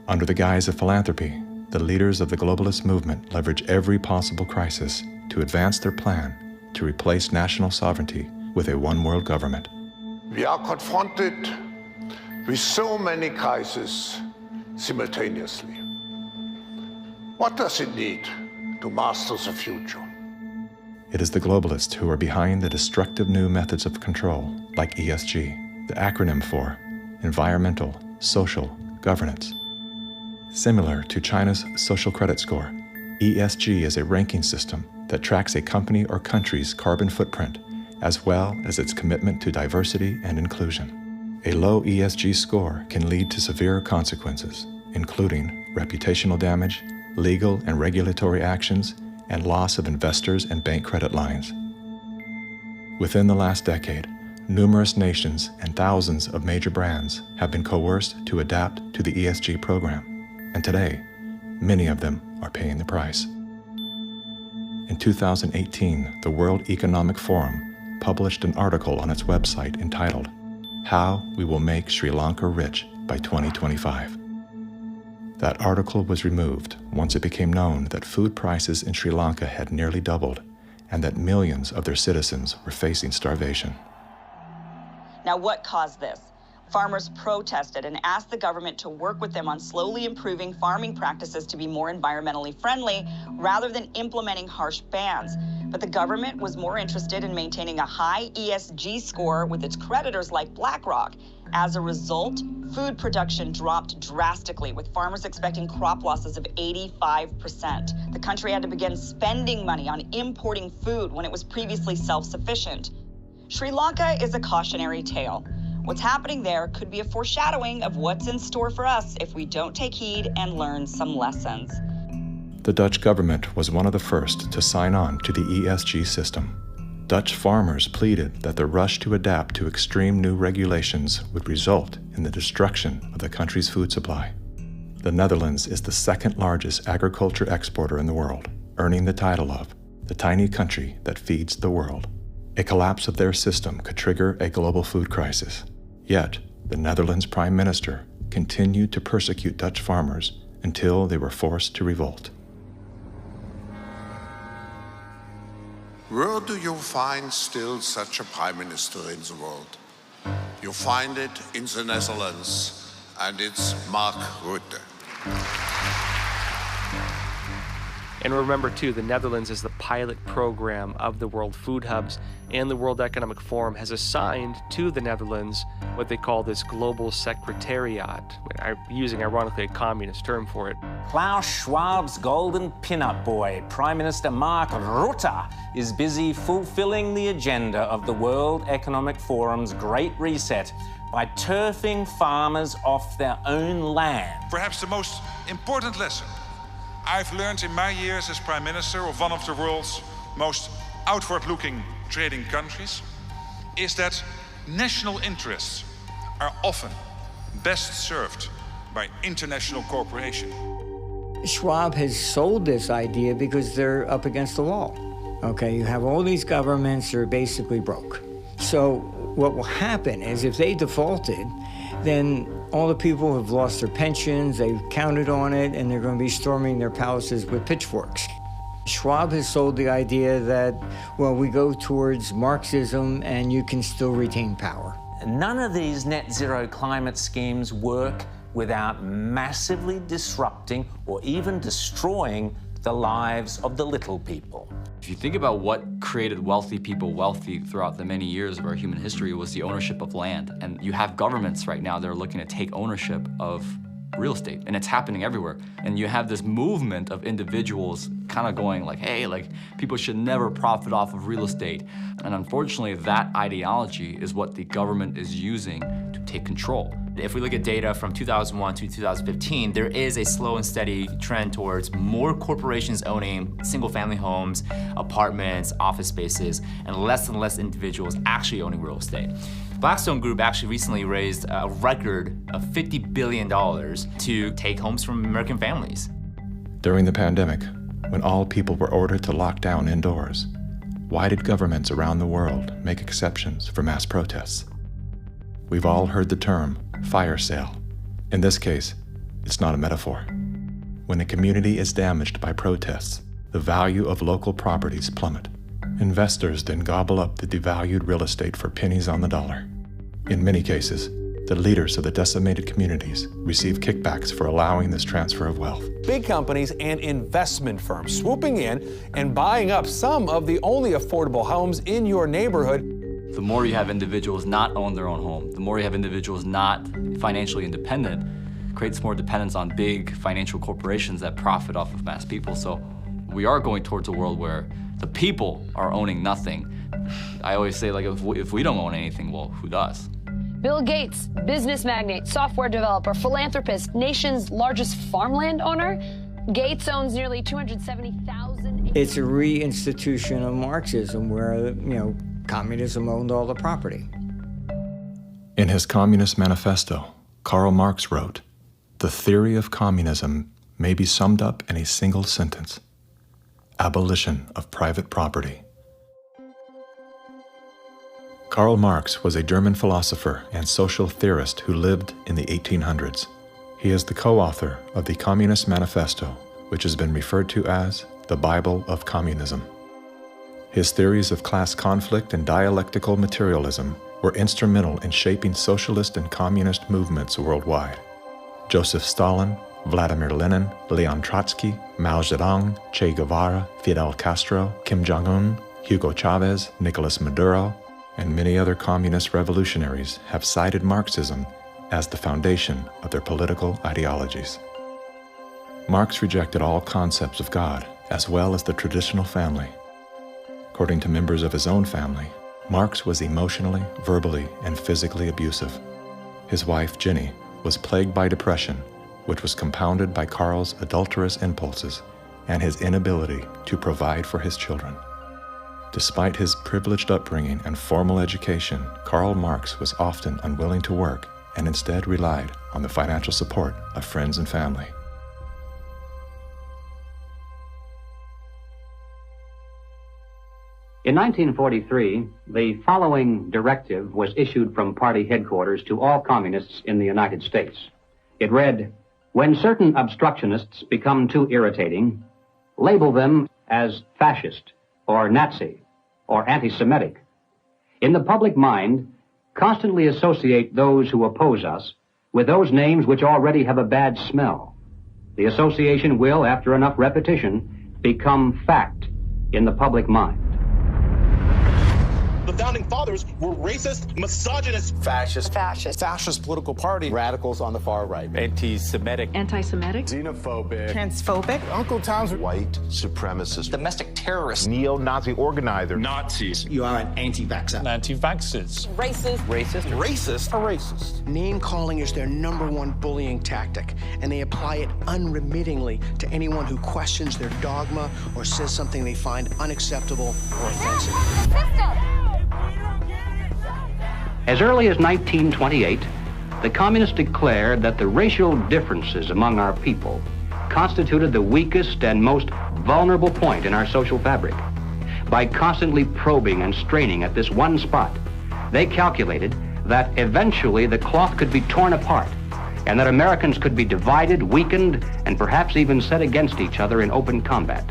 Under the guise of philanthropy, the leaders of the globalist movement leverage every possible crisis to advance their plan to replace national sovereignty with a one-world government. We are confronted with so many crises simultaneously. What does it need to master the future? It is the globalists who are behind the destructive new methods of control, like ESG, the acronym for Environmental, Social, Governance. Similar to China's social credit score, ESG is a ranking system that tracks a company or country's carbon footprint, as well as its commitment to diversity and inclusion. A low ESG score can lead to severe consequences, including reputational damage, legal and regulatory actions, and loss of investors and bank credit lines. Within the last decade, numerous nations and thousands of major brands have been coerced to adapt to the ESG program, and today, many of them are paying the price. In 2018, the World Economic Forum published an article on its website entitled, "How We Will Make Sri Lanka Rich by 2025. That article was removed once it became known that food prices in Sri Lanka had nearly doubled and that millions of their citizens were facing starvation. Now, what caused this? Farmers protested and asked the government to work with them on slowly improving farming practices to be more environmentally friendly rather than implementing harsh bans. But the government was more interested in maintaining a high ESG score with its creditors like BlackRock. As a result, food production dropped drastically, with farmers expecting crop losses of 85%. The country had to begin spending money on importing food when it was previously self-sufficient. Sri Lanka is a cautionary tale. What's happening there could be a foreshadowing of what's in store for us if we don't take heed and learn some lessons. The Dutch government was one of the first to sign on to the ESG system. Dutch farmers pleaded that the rush to adapt to extreme new regulations would result in the destruction of the country's food supply. The Netherlands is the second largest agriculture exporter in the world, earning the title of the tiny country that feeds the world. A collapse of their system could trigger a global food crisis. Yet, the Netherlands Prime Minister continued to persecute Dutch farmers until they were forced to revolt. Where do you find still such a prime minister in the world? You find it in the Netherlands, and it's Mark Rutte. And remember, too, the Netherlands is the pilot program of the World Food Hubs, and the World Economic Forum has assigned to the Netherlands what they call this Global Secretariat, using ironically a communist term for it. Klaus Schwab's golden pin-up boy, Prime Minister Mark Rutte, is busy fulfilling the agenda of the World Economic Forum's Great Reset by turfing farmers off their own land. Perhaps the most important lesson I've learned in my years as Prime Minister of one of the world's most outward-looking trading countries is that national interests are often best served by international cooperation. Schwab has sold this idea because they're up against the wall. Okay, you have all these governments that are basically broke. So what will happen is if they defaulted, then all the people have lost their pensions, they've counted on it, and they're going to be storming their palaces with pitchforks. Schwab has sold the idea that, well, we go towards Marxism and you can still retain power. None of these net zero climate schemes work without massively disrupting or even destroying the lives of the little people. If you think about what created wealthy people wealthy throughout the many years of our human history, was the ownership of land. And you have governments right now that are looking to take ownership of real estate, and it's happening everywhere. And you have this movement of individuals kind of going like, hey, like people should never profit off of real estate. And unfortunately, that ideology is what the government is using to take control. If we look at data from 2001 to 2015, there is a slow and steady trend towards more corporations owning single-family homes, apartments, office spaces, and less individuals actually owning real estate. Blackstone Group actually recently raised a record of $50 billion to take homes from American families. During the pandemic, when all people were ordered to lock down indoors, why did governments around the world make exceptions for mass protests? We've all heard the term fire sale. In this case, it's not a metaphor. When a community is damaged by protests, the value of local properties plummet. Investors then gobble up the devalued real estate for pennies on the dollar. In many cases, the leaders of the decimated communities receive kickbacks for allowing this transfer of wealth. Big companies and investment firms swooping in and buying up some of the only affordable homes in your neighborhood. The more you have individuals not own their own home, the more you have individuals not financially independent, creates more dependence on big financial corporations that profit off of mass people. So we are going towards a world where the people are owning nothing. I always say, like, if we don't own anything, well, who does? Bill Gates, business magnate, software developer, philanthropist, nation's largest farmland owner. Gates owns nearly 270,000 It's a reinstitution of Marxism where, communism owned all the property. In his Communist Manifesto, Karl Marx wrote, "The theory of communism may be summed up in a single sentence: abolition of private property." Karl Marx was a German philosopher and social theorist who lived in the 1800s. He is the co-author of the Communist Manifesto, which has been referred to as the Bible of Communism. His theories of class conflict and dialectical materialism were instrumental in shaping socialist and communist movements worldwide. Joseph Stalin, Vladimir Lenin, Leon Trotsky, Mao Zedong, Che Guevara, Fidel Castro, Kim Jong-un, Hugo Chavez, Nicolas Maduro, and many other communist revolutionaries have cited Marxism as the foundation of their political ideologies. Marx rejected all concepts of God, as well as the traditional family. According to members of his own family, Marx was emotionally, verbally, and physically abusive. His wife, Jenny, was plagued by depression, which was compounded by Karl's adulterous impulses and his inability to provide for his children. Despite his privileged upbringing and formal education, Karl Marx was often unwilling to work and instead relied on the financial support of friends and family. In 1943, the following directive was issued from party headquarters to all communists in the United States. It read, "When certain obstructionists become too irritating, label them as fascist or Nazi or anti-Semitic. In the public mind, constantly associate those who oppose us with those names which already have a bad smell. The association will, after enough repetition, become fact in the public mind." The founding fathers were racist, misogynist, Fascist political party, radicals on the far right, anti-Semitic, xenophobic, transphobic, Uncle Tom's white supremacist, domestic terrorist, neo-Nazi organizer, Nazis, you are an anti-vaxxer, anti-vaxxers, racist. Name-calling is their number one bullying tactic, and they apply it unremittingly to anyone who questions their dogma or says something they find unacceptable or offensive. As early as 1928, the communists declared that the racial differences among our people constituted the weakest and most vulnerable point in our social fabric. By constantly probing and straining at this one spot, they calculated that eventually the cloth could be torn apart and that Americans could be divided, weakened, and perhaps even set against each other in open combat.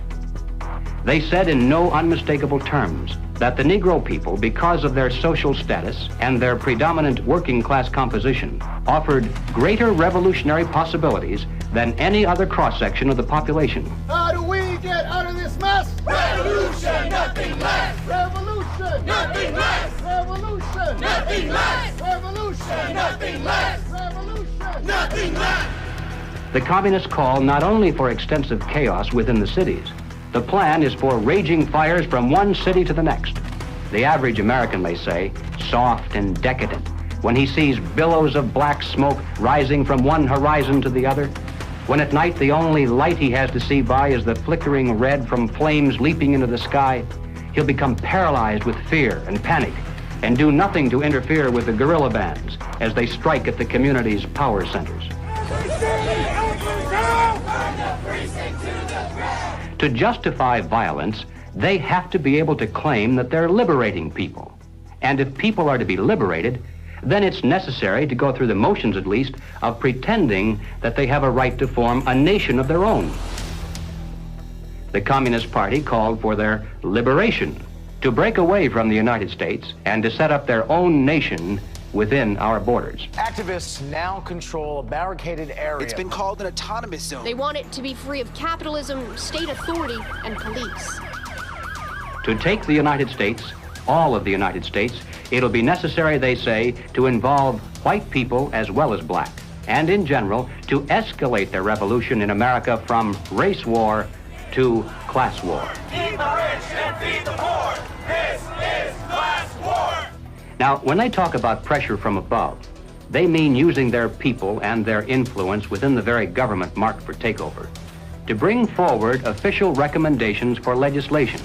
They said in no unmistakable terms that the Negro people, because of their social status and their predominant working class composition, offered greater revolutionary possibilities than any other cross-section of the population. How do we get out of this mess? Revolution, nothing less. Revolution, nothing less. Revolution, nothing less. Revolution, nothing less. Revolution, nothing less. The communists call not only for extensive chaos within the cities, the plan is for raging fires from one city to the next. The average American, they say, soft and decadent, when he sees billows of black smoke rising from one horizon to the other, when at night the only light he has to see by is the flickering red from flames leaping into the sky, he'll become paralyzed with fear and panic and do nothing to interfere with the guerrilla bands as they strike at the community's power centers. To justify violence, they have to be able to claim that they're liberating people. And if people are to be liberated, then it's necessary to go through the motions, at least, of pretending that they have a right to form a nation of their own. The Communist Party called for their liberation, to break away from the United States and to set up their own nation within our borders. Activists now control a barricaded area. It's been called an autonomous zone. They want it to be free of capitalism, state authority, and police. To take the United States, all of the United States, it'll be necessary, they say, to involve white people as well as black, and in general, to escalate the revolution in America from race war to class war. Feed the rich and feed the poor. This is class war. Now, when they talk about pressure from above, they mean using their people and their influence within the very government marked for takeover to bring forward official recommendations for legislation.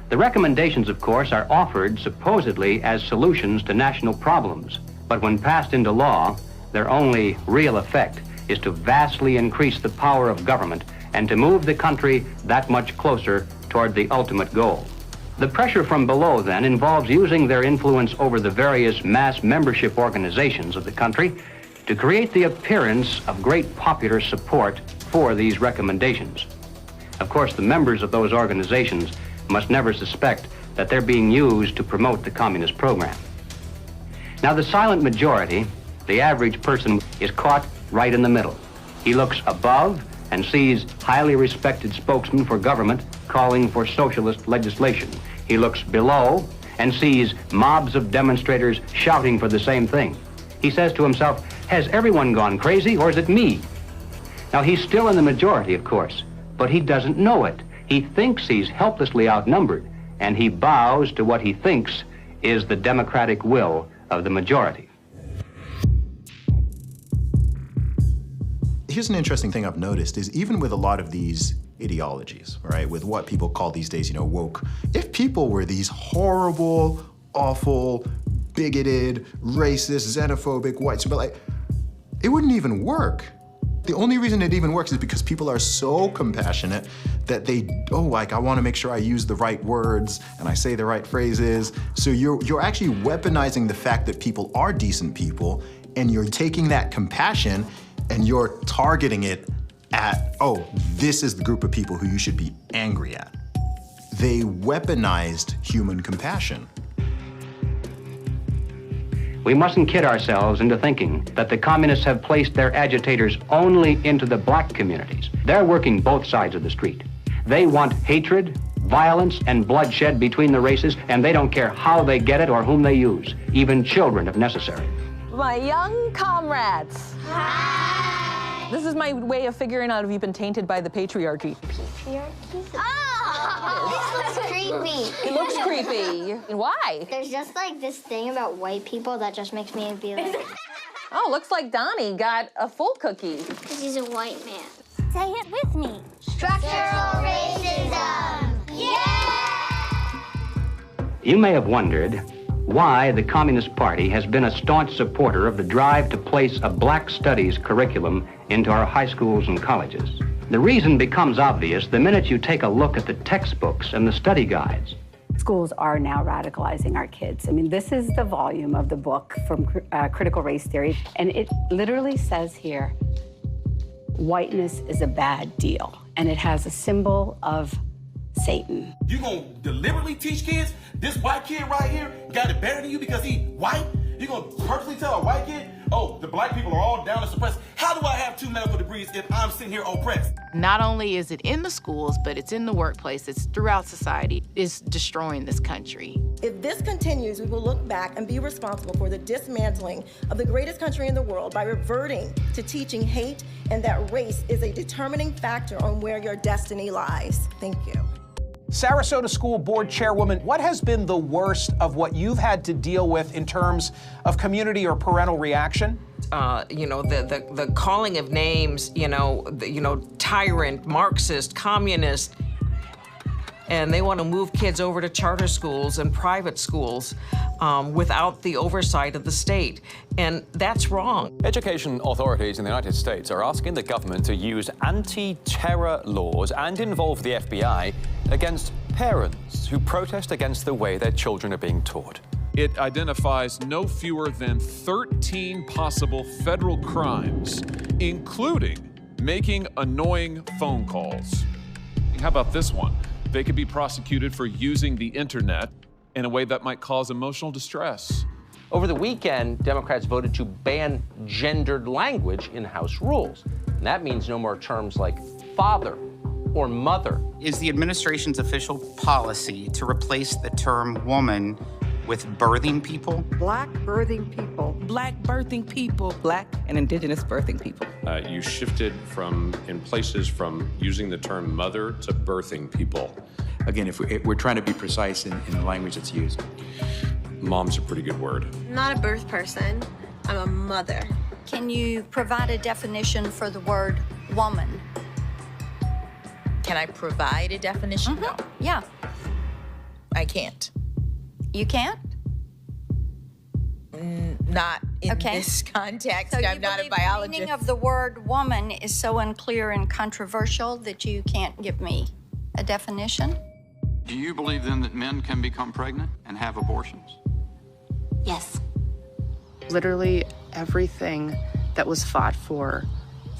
The recommendations, of course, are offered supposedly as solutions to national problems, but when passed into law, their only real effect is to vastly increase the power of government and to move the country that much closer toward the ultimate goal. The pressure from below, then, involves using their influence over the various mass membership organizations of the country to create the appearance of great popular support for these recommendations. Of course, the members of those organizations must never suspect that they're being used to promote the communist program. Now, the silent majority, the average person, is caught right in the middle. He looks above and sees highly respected spokesmen for government calling for socialist legislation. He looks below and sees mobs of demonstrators shouting for the same thing. He says to himself, has everyone gone crazy, or is it me? Now, he's still in the majority, of course, but he doesn't know it. He thinks he's helplessly outnumbered, and he bows to what he thinks is the democratic will of the majority. Here's an interesting thing I've noticed is even with a lot of these ideologies, right, with what people call these days, woke, if people were these horrible, awful, bigoted, racist, xenophobic, white supremacists, it wouldn't even work. The only reason it even works is because people are so compassionate that they, I want to make sure I use the right words and I say the right phrases. So you're actually weaponizing the fact that people are decent people, and you're taking that compassion and you're targeting it at, this is the group of people who you should be angry at. They weaponized human compassion. We mustn't kid ourselves into thinking that the communists have placed their agitators only into the black communities. They're working both sides of the street. They want hatred, violence, and bloodshed between the races, and they don't care how they get it or whom they use, even children if necessary. My young comrades. Hi. This is my way of figuring out if you've been tainted by the patriarchy. Oh, this looks creepy. It looks creepy. Why? There's just like this thing about white people that just makes me be like... Oh, looks like Donnie got a full cookie. Because he's a white man. Say it with me. Structural racism. Yeah! You may have wondered why the Communist Party has been a staunch supporter of the drive to place a black studies curriculum into our high schools and colleges. The reason becomes obvious the minute you take a look at the textbooks and the study guides. Schools are now radicalizing our kids. I mean, this is the volume of the book from Critical Race Theory, and it literally says here, whiteness is a bad deal, and it has a symbol of Satan. You gonna deliberately teach kids this white kid right here got it better than you because he white? You gonna purposely tell a white kid, oh, the black people are all down and suppressed. How do I have 2 medical degrees if I'm sitting here oppressed? Not only is it in the schools, but it's in the workplace, it's throughout society. It's destroying this country. If this continues, we will look back and be responsible for the dismantling of the greatest country in the world by reverting to teaching hate and that race is a determining factor on where your destiny lies. Thank you. Sarasota School Board Chairwoman, what has been the worst of what you've had to deal with in terms of community or parental reaction? The calling of names, tyrant, Marxist, communist, and they want to move kids over to charter schools and private schools without the oversight of the state. And that's wrong. Education authorities in the United States are asking the government to use anti-terror laws and involve the FBI against parents who protest against the way their children are being taught. It identifies no fewer than 13 possible federal crimes, including making annoying phone calls. How about this one? They could be prosecuted for using the internet in a way that might cause emotional distress. Over the weekend, Democrats voted to ban gendered language in House rules. And that means no more terms like father or mother. Is the administration's official policy to replace the term woman with birthing people? Black birthing people. Black birthing people. Black and indigenous birthing people. You shifted from using the term mother to birthing people. Again, if we're trying to be precise in the language that's used. Mom's a pretty good word. I'm not a birth person, I'm a mother. Can you provide a definition for the word woman? Can I provide a definition? No. Yeah. I can't. You can't? Not in this context. So I'm not a the biologist. meaning of the word woman is so unclear and controversial that you can't give me a definition? Do you believe then that men can become pregnant and have abortions? Yes. Literally everything that was fought for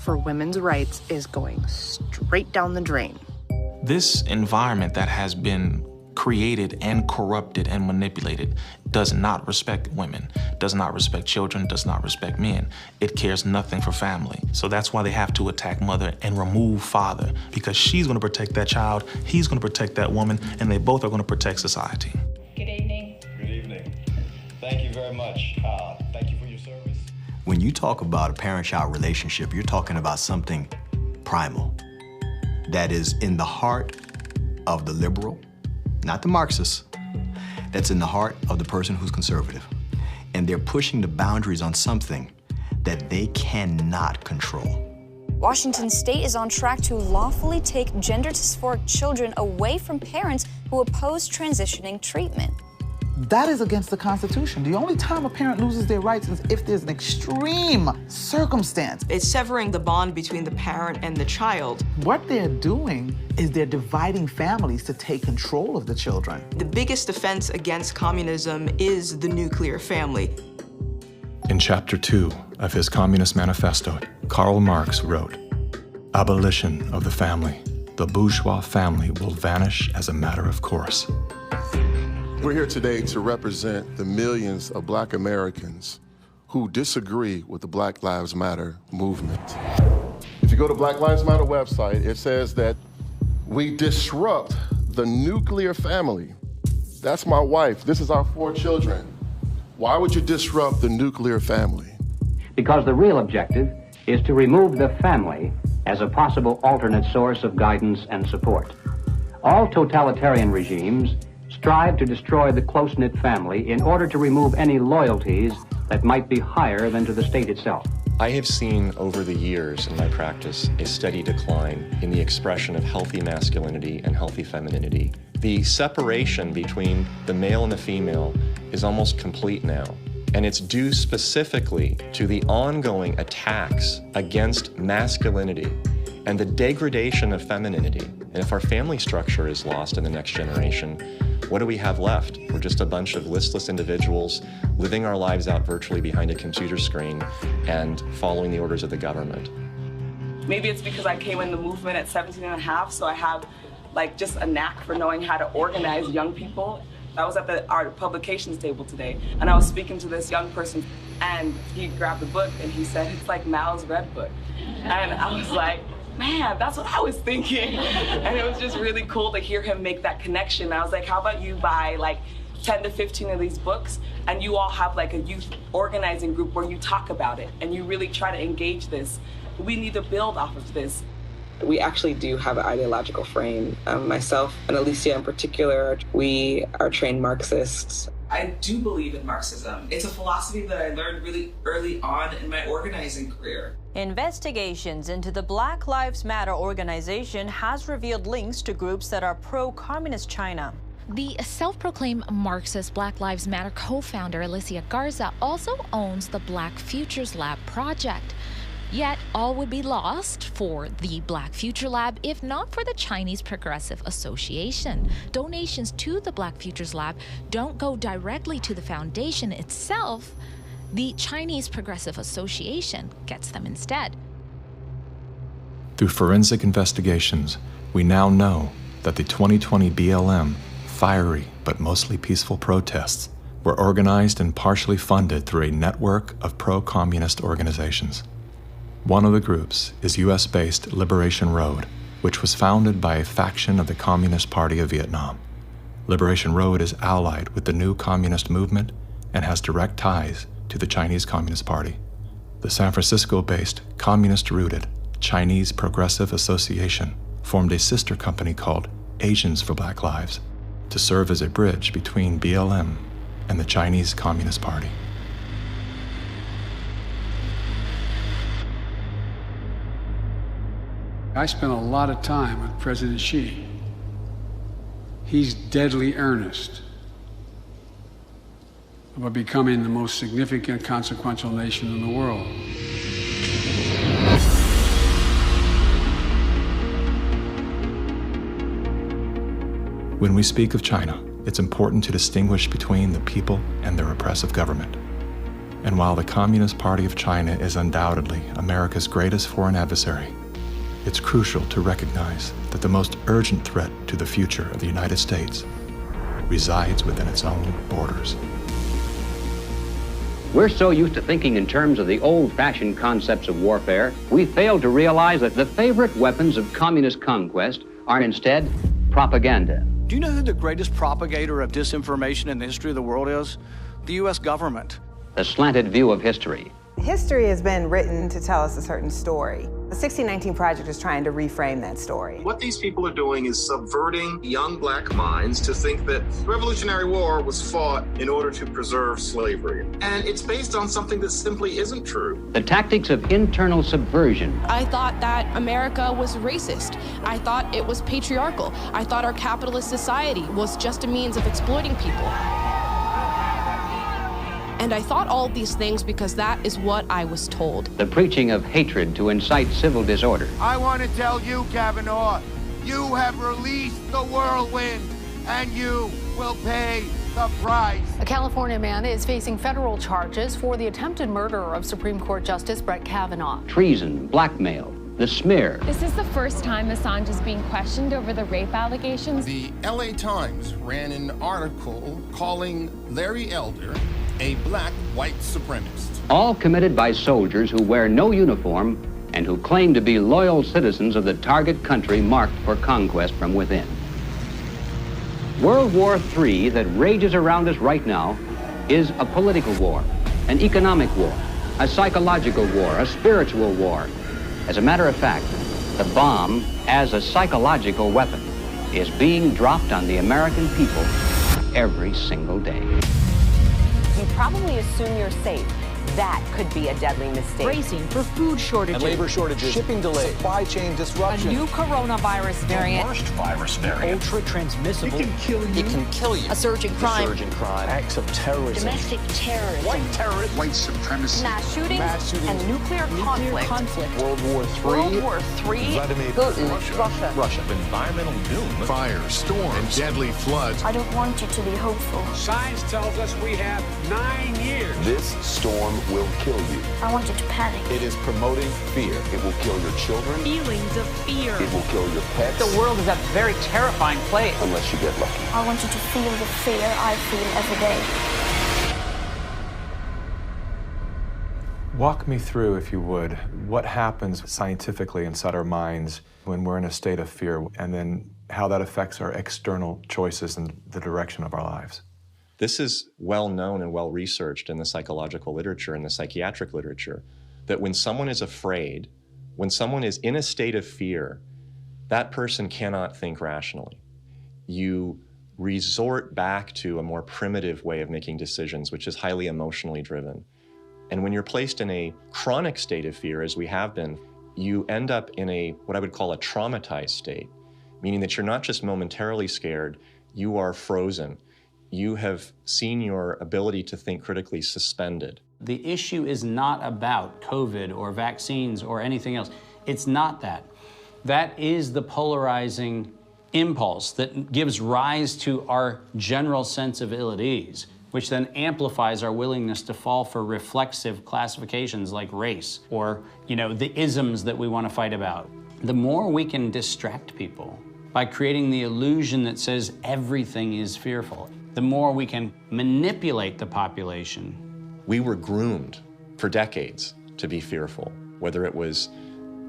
women's rights is going straight down the drain. This environment that has been created and corrupted and manipulated does not respect women, does not respect children, does not respect men. It cares nothing for family. So that's why they have to attack mother and remove father, because she's going to protect that child, he's going to protect that woman, and they both are going to protect society. Good evening. Good evening. Thank you very much. Thank you for your service. When you talk about a parent-child relationship, you're talking about something primal that is in the heart of the liberal, not the Marxist, that's in the heart of the person who's conservative. And they're pushing the boundaries on something that they cannot control. Washington State is on track to lawfully take gender dysphoric children away from parents who oppose transitioning treatment. That is against the Constitution. The only time a parent loses their rights is if there's an extreme circumstance. It's severing the bond between the parent and the child. What they're doing is they're dividing families to take control of the children. The biggest offense against communism is the nuclear family. In Chapter 2 of his Communist Manifesto, Karl Marx wrote, "Abolition of the family. The bourgeois family will vanish as a matter of course." We're here today to represent the millions of Black Americans who disagree with the Black Lives Matter movement. If you go to Black Lives Matter website, it says that we disrupt the nuclear family. That's my wife. This is our 4 children. Why would you disrupt the nuclear family? Because the real objective is to remove the family as a possible alternate source of guidance and support. All totalitarian regimes strive to destroy the close-knit family in order to remove any loyalties that might be higher than to the state itself. I have seen over the years in my practice a steady decline in the expression of healthy masculinity and healthy femininity. The separation between the male and the female is almost complete now. And it's due specifically to the ongoing attacks against masculinity and the degradation of femininity. And if our family structure is lost in the next generation, what do we have left? We're just a bunch of listless individuals living our lives out virtually behind a computer screen and following the orders of the government. Maybe it's because I came in the movement at 17 and a half, so I have just a knack for knowing how to organize young people. I was at our publications table today, and I was speaking to this young person, And he grabbed the book and he said, it's like Mao's Red Book. And I was like, man, that's what I was thinking. And it was just really cool to hear him make that connection. I was like, how about you buy like 10 to 15 of these books and you all have like a youth organizing group where you talk about it and you really try to engage this. We need to build off of this. We actually do have an ideological frame. Myself and Alicia in particular, we are trained Marxists. I do believe in Marxism. It's a philosophy that I learned really early on in my organizing career. Investigations into the Black Lives Matter organization has revealed links to groups that are pro-communist China. The self-proclaimed Marxist Black Lives Matter co-founder Alicia Garza also owns the Black Futures Lab project. Yet, all would be lost for the Black Future Lab if not for the Chinese Progressive Association. Donations to the Black Futures Lab don't go directly to the foundation itself. The Chinese Progressive Association gets them instead. Through forensic investigations, we now know that the 2020 BLM fiery but mostly peaceful protests were organized and partially funded through a network of pro-communist organizations. One of the groups is US-based Liberation Road, which was founded by a faction of the Communist Party of Vietnam. Liberation Road is allied with the new communist movement and has direct ties to the Chinese Communist Party. The San Francisco-based, communist-rooted Chinese Progressive Association formed a sister company called Asians for Black Lives to serve as a bridge between BLM and the Chinese Communist Party. I spent a lot of time with President Xi. He's deadly earnest about becoming the most significant, consequential nation in the world. When we speak of China, it's important to distinguish between the people and their oppressive government. And while the Communist Party of China is undoubtedly America's greatest foreign adversary, it's crucial to recognize that the most urgent threat to the future of the United States resides within its own borders. We're so used to thinking in terms of the old-fashioned concepts of warfare, we fail to realize that the favorite weapons of communist conquest are instead propaganda. Do you know who the greatest propagator of disinformation in the history of the world is? The U.S. government. The slanted view of history. History has been written to tell us a certain story. The 1619 Project is trying to reframe that story. What these people are doing is subverting young black minds to think that the Revolutionary War was fought in order to preserve slavery. And it's based on something that simply isn't true. The tactics of internal subversion. I thought that America was racist. I thought it was patriarchal. I thought our capitalist society was just a means of exploiting people. And I thought all of these things because that is what I was told. The preaching of hatred to incite civil disorder. I want to tell you, Kavanaugh, you have released the whirlwind, and you will pay the price. A California man is facing federal charges for the attempted murder of Supreme Court Justice Brett Kavanaugh. Treason, blackmail, the smear. This is the first time Assange is being questioned over the rape allegations. The LA Times ran an article calling Larry Elder a black white supremacist. All committed by soldiers who wear no uniform and who claim to be loyal citizens of the target country marked for conquest from within. World War III that rages around us right now is a political war, an economic war, a psychological war, a spiritual war. As a matter of fact, the bomb, as a psychological weapon, is being dropped on the American people every single day. You probably assume you're safe. That could be a deadly mistake. Bracing for food shortages. And labor shortages. Shipping delays. Supply chain disruption. A new coronavirus variant. The worst virus variant. Ultra transmissible. It can kill you. It can kill you. A surge in crime. A surge in crime. Acts of terrorism. Domestic terrorism. White terrorism. White supremacy. Mass shootings. And nuclear conflict. World War III. World War III. Vladimir Putin. Russia. Environmental doom. Fire, storms, and deadly floods. I don't want you to be hopeful. Science tells us we have 9 years. This storm will kill you. I want you to panic. It is promoting fear. It will kill your children. Feelings of fear. It will kill your pets. The world is a very terrifying place. Unless you get lucky. I want you to feel the fear I feel every day. Walk me through, if you would, what happens scientifically inside our minds when we're in a state of fear, and then how that affects our external choices and the direction of our lives. This is well known and well researched in the psychological literature and the psychiatric literature, that when someone is afraid, when someone is in a state of fear, that person cannot think rationally. You resort back to a more primitive way of making decisions, which is highly emotionally driven. And when you're placed in a chronic state of fear, as we have been, you end up in what I would call a traumatized state, meaning that you're not just momentarily scared, you are frozen. You have seen your ability to think critically suspended. The issue is not about COVID or vaccines or anything else. It's not that. That is the polarizing impulse that gives rise to our general sense of ill at ease, which then amplifies our willingness to fall for reflexive classifications like race or, the isms that we want to fight about. The more we can distract people by creating the illusion that says everything is fearful, the more we can manipulate the population. We were groomed for decades to be fearful, whether it was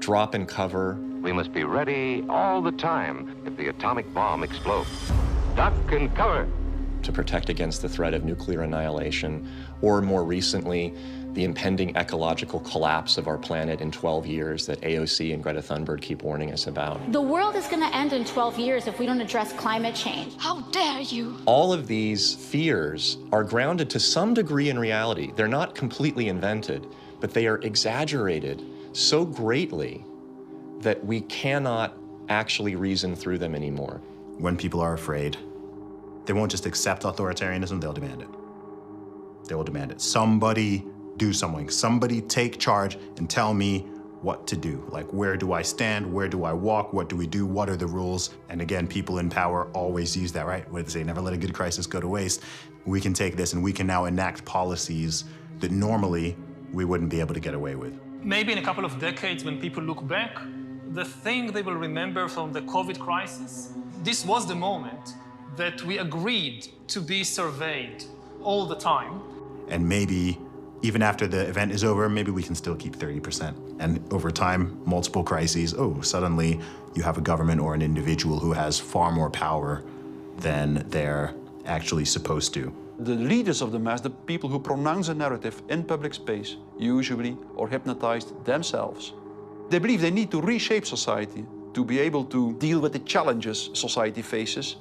drop and cover. We must be ready all the time if the atomic bomb explodes. Duck and cover. To protect against the threat of nuclear annihilation, or more recently, the impending ecological collapse of our planet in 12 years that AOC and Greta Thunberg keep warning us about. The world is going to end in 12 years if we don't address climate change. How dare you? All of these fears are grounded to some degree in reality. They're not completely invented, but they are exaggerated so greatly that we cannot actually reason through them anymore. When people are afraid, they won't just accept authoritarianism, they'll demand it. They will demand it. Somebody do something. Somebody take charge and tell me what to do. Like, where do I stand? Where do I walk? What do we do? What are the rules? And again, people in power always use that, right? What do they say? Never let a good crisis go to waste. We can take this and we can now enact policies that normally we wouldn't be able to get away with. Maybe in a couple of decades, when people look back, the thing they will remember from the COVID crisis, this was the moment that we agreed to be surveyed all the time. And maybe even after the event is over, maybe we can still keep 30%. And over time, multiple crises, suddenly you have a government or an individual who has far more power than they're actually supposed to. The leaders of the mass, the people who pronounce a narrative in public space, usually are hypnotized themselves. They believe they need to reshape society to be able to deal with the challenges society faces.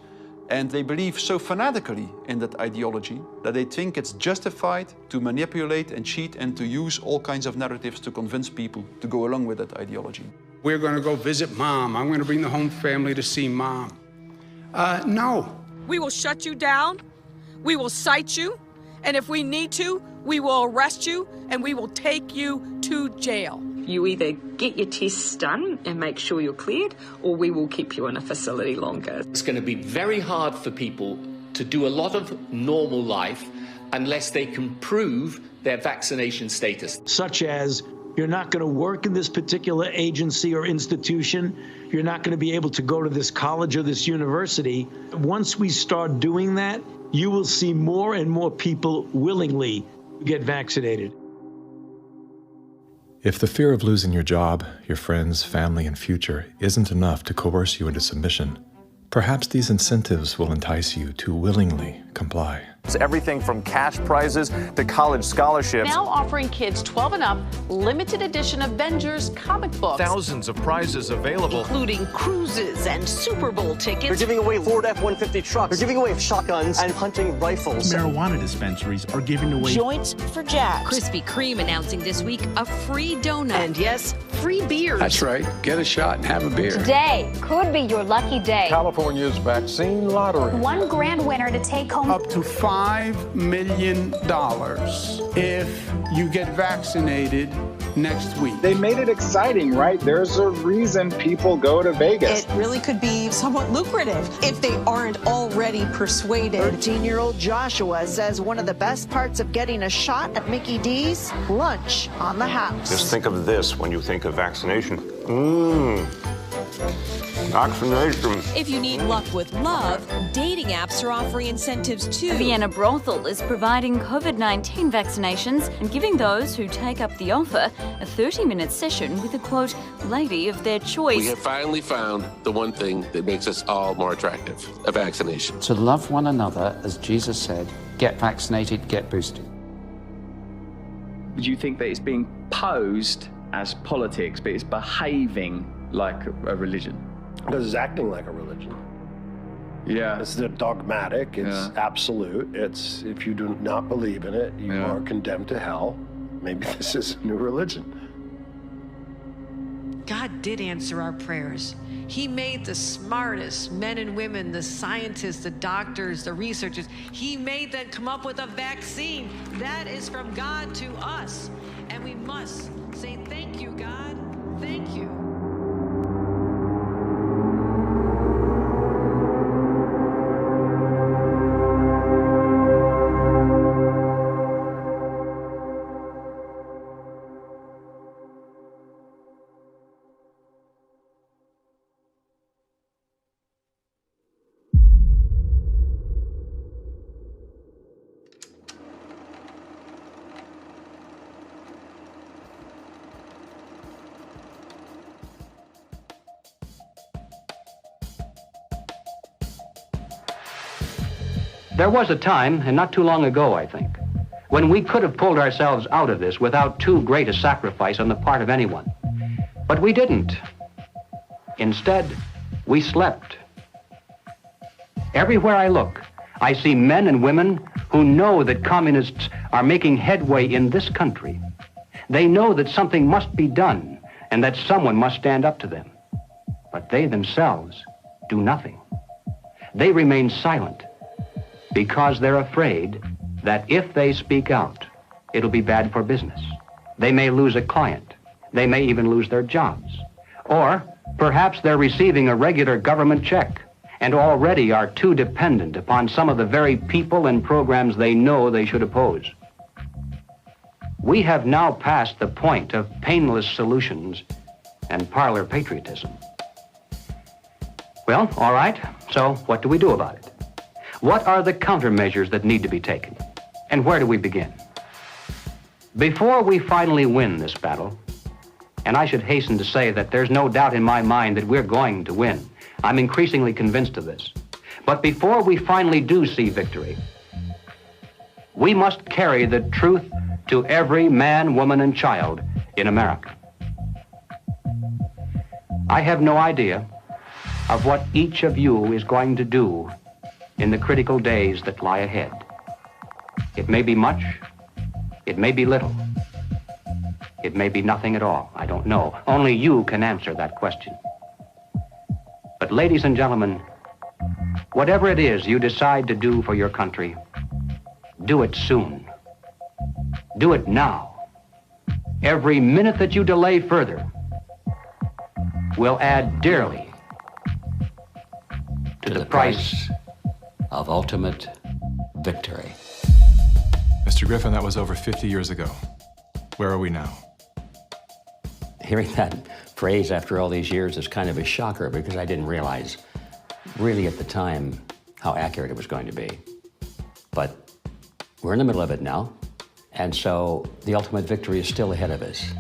And they believe so fanatically in that ideology that they think it's justified to manipulate and cheat and to use all kinds of narratives to convince people to go along with that ideology. We're going to go visit Mom. I'm going to bring the home family to see Mom. No. We will shut you down. We will cite you. And if we need to, we will arrest you and we will take you to jail. You either get your tests done and make sure you're cleared, or we will keep you in a facility longer. It's going to be very hard for people to do a lot of normal life unless they can prove their vaccination status. Such as, you're not going to work in this particular agency or institution, you're not going to be able to go to this college or this university. Once we start doing that, you will see more and more people willingly get vaccinated. If the fear of losing your job, your friends, family, and future isn't enough to coerce you into submission, perhaps these incentives will entice you to willingly comply. It's everything from cash prizes to college scholarships. Now offering kids 12 and up limited edition Avengers comic books. Thousands of prizes available, including cruises and Super Bowl tickets. They're giving away Ford F-150 trucks. They're giving away shotguns and hunting rifles. Marijuana dispensaries are giving away joints for jacks. Krispy Kreme announcing this week a free donut. And yes, free beers. That's right. Get a shot and have a beer. Today could be your lucky day. California's vaccine lottery. One grand winner to take home up to $5 million if you get vaccinated next week. They made it exciting, right? There's a reason people go to Vegas. It really could be somewhat lucrative if they aren't already persuaded. 13-year-old Joshua says one of the best parts of getting a shot at Mickey D's, lunch on the house. Just think of this when you think of vaccination. Vaccination. If you need luck with love, dating apps are offering incentives too. Vienna Brothel is providing COVID-19 vaccinations and giving those who take up the offer a 30-minute session with a, quote, lady of their choice. We have finally found the one thing that makes us all more attractive, a vaccination. To love one another, as Jesus said, get vaccinated, get boosted. Do you think that it's being posed as politics, but it's behaving like a religion? Because it's acting like a religion. Yeah. It's dogmatic, it's absolute. It's, if you do not believe in it, you are condemned to hell. Maybe this is a new religion. God did answer our prayers. He made the smartest men and women, the scientists, the doctors, the researchers. He made them come up with a vaccine. That is from God to us. And we must say, thank you, God. Thank you. There was a time, and not too long ago, I think, when we could have pulled ourselves out of this without too great a sacrifice on the part of anyone. But we didn't. Instead, we slept. Everywhere I look, I see men and women who know that communists are making headway in this country. They know that something must be done and that someone must stand up to them. But they themselves do nothing. They remain silent because they're afraid that if they speak out, it'll be bad for business. They may lose a client. They may even lose their jobs. Or perhaps they're receiving a regular government check and already are too dependent upon some of the very people and programs they know they should oppose. We have now passed the point of painless solutions and parlor patriotism. Well, all right, so what do we do about it? What are the countermeasures that need to be taken? And where do we begin? Before we finally win this battle, and I should hasten to say that there's no doubt in my mind that we're going to win. I'm increasingly convinced of this. But before we finally do see victory, we must carry the truth to every man, woman, and child in America. I have no idea of what each of you is going to do in the critical days that lie ahead. It may be much, it may be little, it may be nothing at all. I don't know. Only you can answer that question. But ladies and gentlemen, whatever it is you decide to do for your country, do it soon. Do it now. Every minute that you delay further will add dearly to the price of ultimate victory. Mr. Griffin, that was over 50 years ago. Where are we now? Hearing that phrase after all these years is kind of a shocker because I didn't realize really at the time how accurate it was going to be. But we're in the middle of it now, and so the ultimate victory is still ahead of us.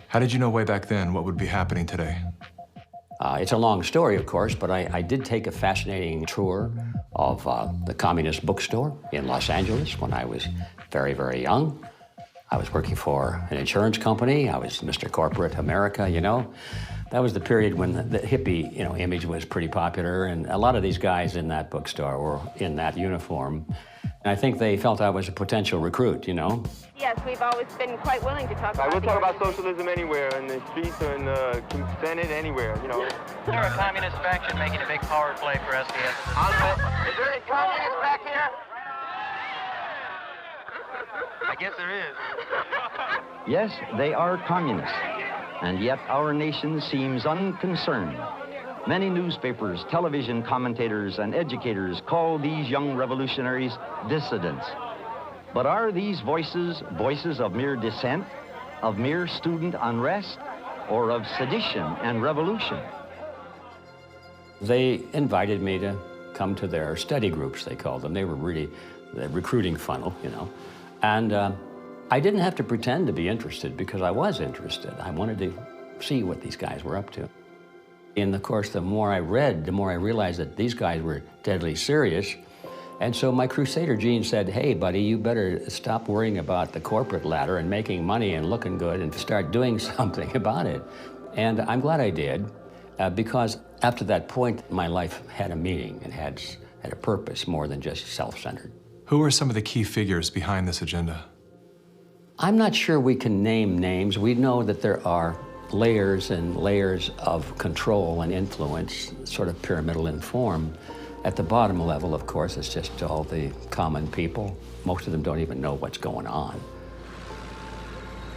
How did you know way back then what would be happening today? It's a long story, of course, but I did take a fascinating tour of the Communist Bookstore in Los Angeles when I was very, very young. I was working for an insurance company. I was Mr. Corporate America, you know. That was the period when the hippie, image was pretty popular, and a lot of these guys in that bookstore were in that uniform. And I think they felt I was a potential recruit, Yes, we've always been quite willing to talk about We'll talk about socialism anywhere, in the streets or in the Senate, anywhere, They're a communist faction making a big power play for SDS. Is there any communists back here? I guess there is. Yes, they are communists, and yet our nation seems unconcerned. Many newspapers, television commentators, and educators call these young revolutionaries dissidents. But are these voices of mere dissent, of mere student unrest, or of sedition and revolution? They invited me to come to their study groups, they called them. They were really the recruiting funnel, you know. And I didn't have to pretend to be interested because I was interested. I wanted to see what these guys were up to. And of course, the more I read, the more I realized that these guys were deadly serious. And so my crusader gene said, hey, buddy, you better stop worrying about the corporate ladder and making money and looking good and start doing something about it. And I'm glad I did, because after that point, my life had a meaning and had a purpose more than just self-centered. Who are some of the key figures behind this agenda? I'm not sure we can name names. We know that there are layers and layers of control and influence, sort of pyramidal in form. At the bottom level, of course, it's just all the common people. Most of them don't even know what's going on.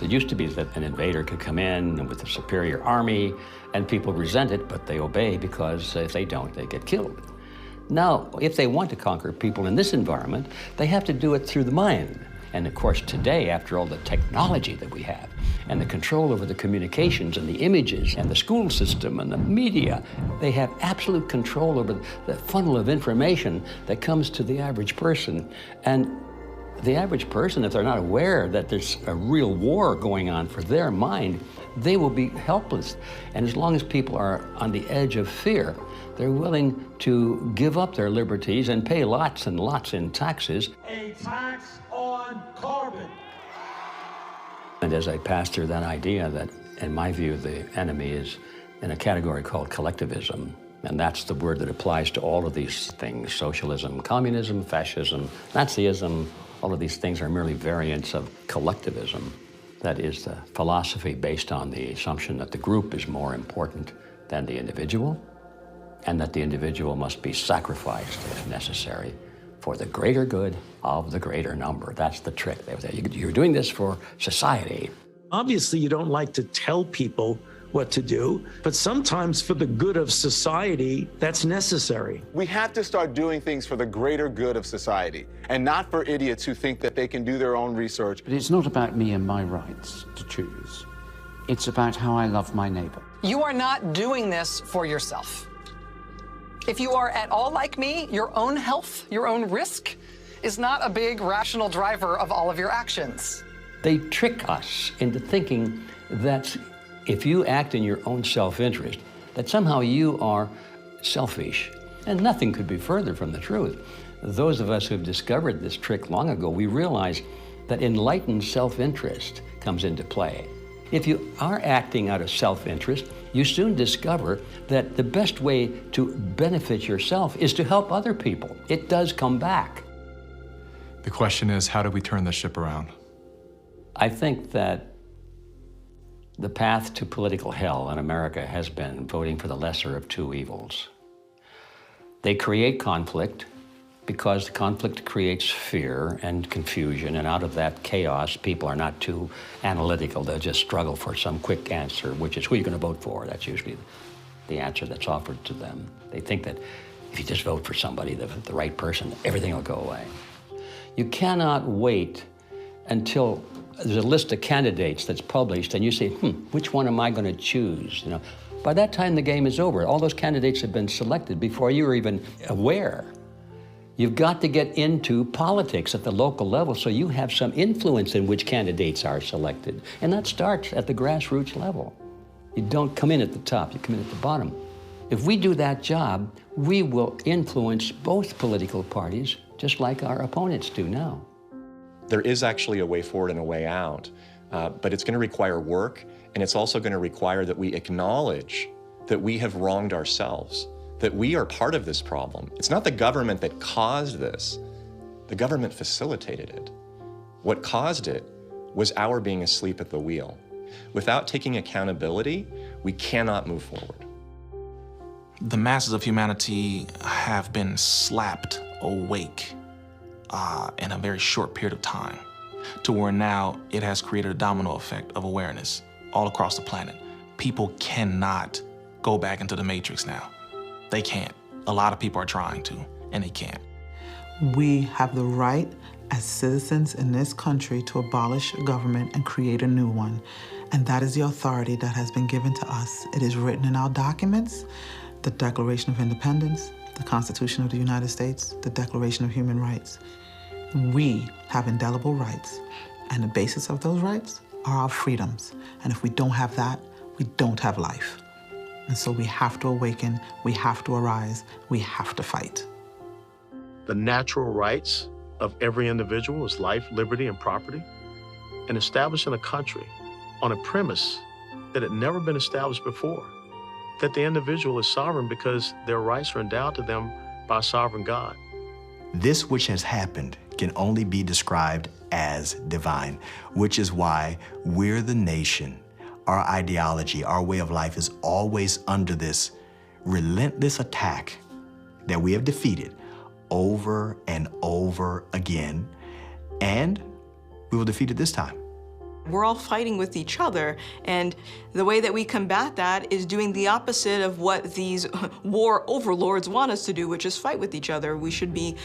It used to be that an invader could come in with a superior army, and people resent it, but they obey because if they don't, they get killed. Now, if they want to conquer people in this environment, they have to do it through the mind. And of course, today, after all the technology that we have, and the control over the communications and the images and the school system and the media, they have absolute control over the funnel of information that comes to the average person. And the average person, if they're not aware that there's a real war going on for their mind, they will be helpless. And as long as people are on the edge of fear, they're willing to give up their liberties and pay lots and lots in taxes. A tax on carbon. And as I passed through that idea that, in my view, the enemy is in a category called collectivism. And that's the word that applies to all of these things: socialism, communism, fascism, Nazism. All of these things are merely variants of collectivism. That is the philosophy based on the assumption that the group is more important than the individual, and that the individual must be sacrificed if necessary for the greater good of the greater number. That's the trick. You're doing this for society. Obviously, you don't like to tell people what to do, but sometimes for the good of society, that's necessary. We have to start doing things for the greater good of society, and not for idiots who think that they can do their own research. But it's not about me and my rights to choose. It's about how I love my neighbor. You are not doing this for yourself. If you are at all like me, your own health, your own risk is not a big rational driver of all of your actions. They trick us into thinking that if you act in your own self-interest, that somehow you are selfish. And nothing could be further from the truth. Those of us who've discovered this trick long ago, we realize that enlightened self-interest comes into play. If you are acting out of self-interest, you soon discover that the best way to benefit yourself is to help other people. It does come back. The question is, how do we turn the ship around? I think that the path to political hell in America has been voting for the lesser of two evils. They create conflict because the conflict creates fear and confusion, and out of that chaos, people are not too analytical. They'll just struggle for some quick answer, which is who you're going to vote for. That's usually the answer that's offered to them. They think that if you just vote for somebody, the right person, everything will go away. You cannot wait until there's a list of candidates that's published and you say, which one am I going to choose? You know, by that time, the game is over. All those candidates have been selected before you were even aware. You've got to get into politics at the local level so you have some influence in which candidates are selected. And that starts at the grassroots level. You don't come in at the top, you come in at the bottom. If we do that job, we will influence both political parties just like our opponents do now. There is actually a way forward and a way out, but it's going to require work, and it's also going to require that we acknowledge that we have wronged ourselves, that we are part of this problem. It's not the government that caused this. The government facilitated it. What caused it was our being asleep at the wheel. Without taking accountability, we cannot move forward. The masses of humanity have been slapped awake in a very short period of time, to where now it has created a domino effect of awareness all across the planet. People cannot go back into the matrix now. They can't. A lot of people are trying to, and they can't. We have the right as citizens in this country to abolish government and create a new one. And that is the authority that has been given to us. It is written in our documents. the Declaration of Independence, the Constitution of the United States, the Declaration of Human Rights. We have indelible rights, and the basis of those rights are our freedoms. And if we don't have that, we don't have life. And so we have to awaken, we have to arise, we have to fight. The natural rights of every individual is life, liberty, and property, and establishing a country on a premise that had never been established before, that the individual is sovereign because their rights are endowed to them by a sovereign God. This which has happened can only be described as divine, which is why we're the nation. Our ideology, our way of life is always under this relentless attack that we have defeated over and over again, and we will defeat it this time. We're all fighting with each other, and the way that we combat that is doing the opposite of what these war overlords want us to do, which is fight with each other. We should be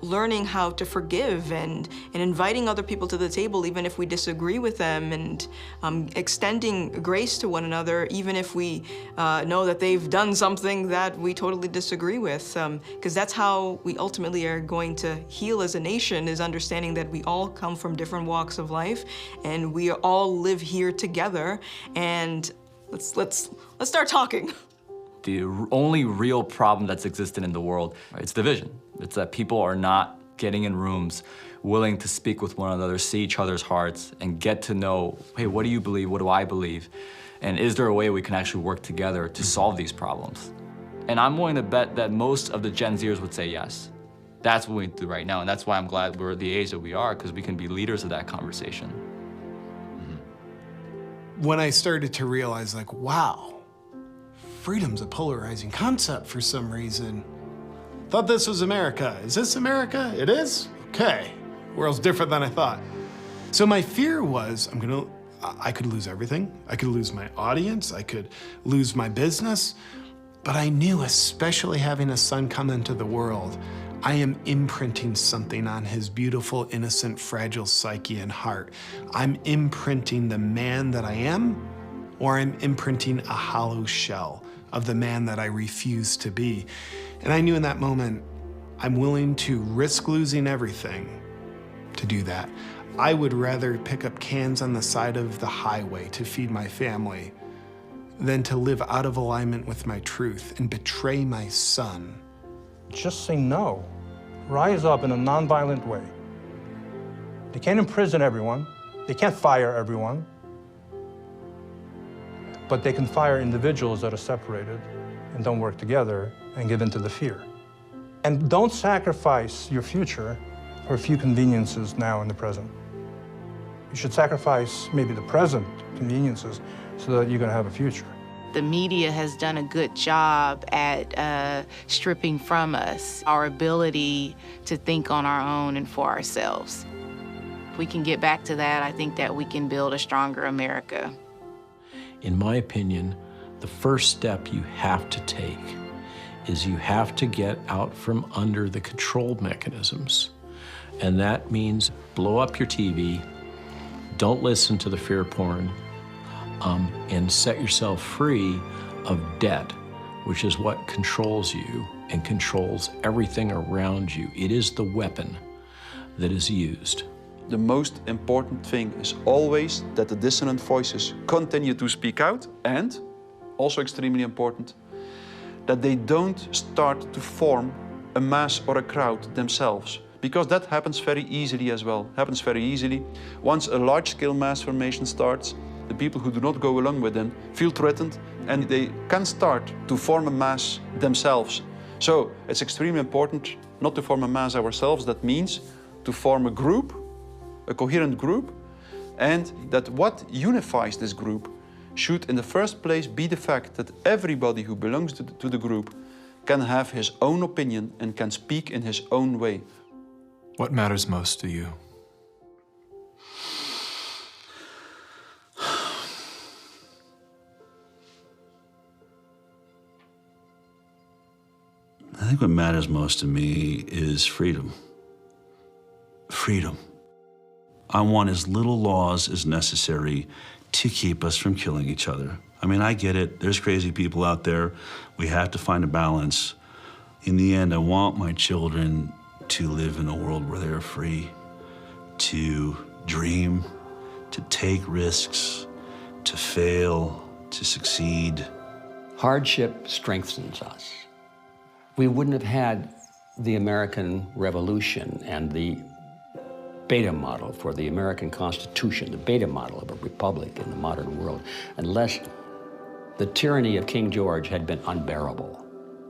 learning how to forgive and inviting other people to the table even if we disagree with them, and extending grace to one another even if we know that they've done something that we totally disagree with, because that's how we ultimately are going to heal as a nation, is understanding that we all come from different walks of life and we all live here together, and let's start talking. The only real problem that's existed in the world, it's division. It's that people are not getting in rooms, willing to speak with one another, see each other's hearts, and get to know, hey, what do you believe? What do I believe? And is there a way we can actually work together to solve these problems? And I'm willing to bet that most of the Gen Zers would say yes. That's what we do right now, and that's why I'm glad we're the age that we are, because we can be leaders of that conversation. When I started to realize, like, wow, freedom's a polarizing concept for some reason. Thought this was America. Is this America? It is? Okay. World's different than I thought. So my fear was, I could lose everything. I could lose my audience. I could lose my business. But I knew, especially having a son come into the world, I am imprinting something on his beautiful, innocent, fragile psyche and heart. I'm imprinting the man that I am, or I'm imprinting a hollow shell of the man that I refuse to be. And I knew in that moment, I'm willing to risk losing everything to do that. I would rather pick up cans on the side of the highway to feed my family than to live out of alignment with my truth and betray my son. Just say no. Rise up in a nonviolent way. They can't imprison everyone. They can't fire everyone. But they can fire individuals that are separated and don't work together and give in to the fear. And don't sacrifice your future for a few conveniences now in the present. You should sacrifice maybe the present conveniences so that you're going to have a future. The media has done a good job at stripping from us our ability to think on our own and for ourselves. If we can get back to that, I think that we can build a stronger America. In my opinion, the first step you have to take is you have to get out from under the control mechanisms. And that means blow up your TV, don't listen to the fear porn, and set yourself free of debt, which is what controls you and controls everything around you. It is the weapon that is used. The most important thing is always that the dissonant voices continue to speak out, and, also extremely important, that they don't start to form a mass or a crowd themselves, because that happens very easily as well, happens very easily. Once a large-scale mass formation starts, the people who do not go along with them feel threatened, and they can start to form a mass themselves. So it's extremely important not to form a mass ourselves. That means to form a group, a coherent group, and that what unifies this group should in the first place be the fact that everybody who belongs to the group can have his own opinion and can speak in his own way. What matters most to you? I think what matters most to me is freedom. Freedom. I want as little laws as necessary to keep us from killing each other. I mean, I get it. There's crazy people out there. We have to find a balance. In the end, I want my children to live in a world where they're free to dream, to take risks, to fail, to succeed. Hardship strengthens us. We wouldn't have had the American Revolution and the beta model for the American Constitution, the beta model of a republic in the modern world, unless the tyranny of King George had been unbearable.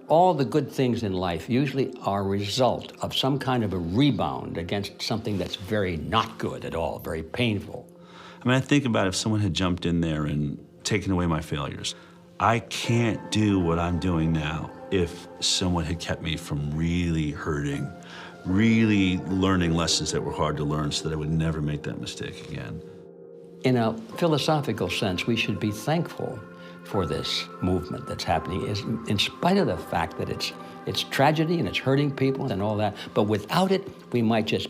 All the good things in life usually are a result of some kind of a rebound against something that's very not good at all, very painful. I mean, I think about if someone had jumped in there and taken away my failures. I can't do what I'm doing now if someone had kept me from really hurting, really learning lessons that were hard to learn so that I would never make that mistake again. In a philosophical sense, we should be thankful for this movement that's happening, is in spite of the fact that it's tragedy and it's hurting people and all that, but without it, we might just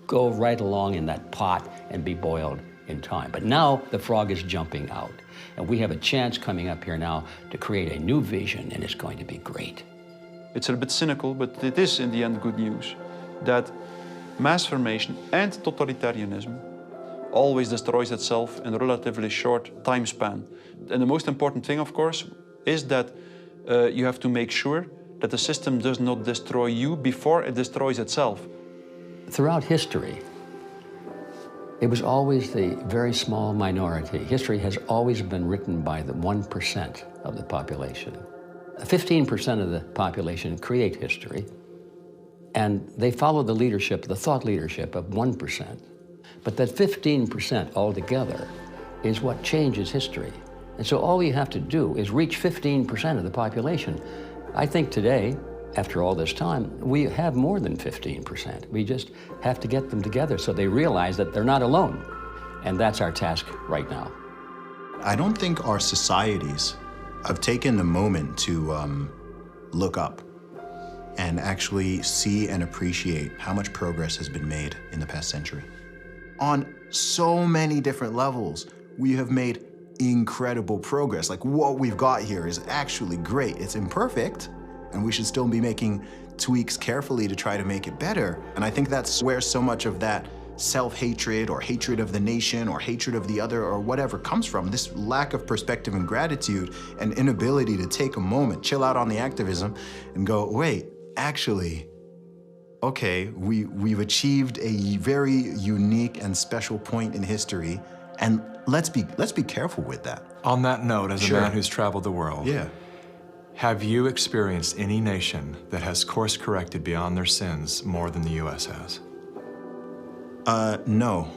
go right along in that pot and be boiled in time. But now the frog is jumping out, and we have a chance coming up here now to create a new vision, and it's going to be great. It's a bit cynical, but it is in the end good news that mass formation and totalitarianism always destroys itself in a relatively short time span. And the most important thing, of course, is that you have to make sure that the system does not destroy you before it destroys itself. Throughout history, it was always the very small minority. History has always been written by the 1% of the population. 15% of the population create history, and they follow the leadership, the thought leadership of 1%. But that 15% altogether is what changes history. And so all we have to do is reach 15% of the population. I think today, after all this time, we have more than 15%. We just have to get them together so they realize that they're not alone. And that's our task right now. I don't think our societies have taken the moment to look up and actually see and appreciate how much progress has been made in the past century. On so many different levels, we have made incredible progress. Like, what we've got here is actually great. It's imperfect, and we should still be making tweaks carefully to try to make it better. And I think that's where so much of that self-hatred or hatred of the nation or hatred of the other or whatever comes from, this lack of perspective and gratitude and inability to take a moment, chill out on the activism and go, wait, actually, okay, we've achieved a very unique and special point in history, and let's be careful with that. On that note, as Sure. a man who's traveled the world, have you experienced any nation that has course-corrected beyond their sins more than the U.S. has? No.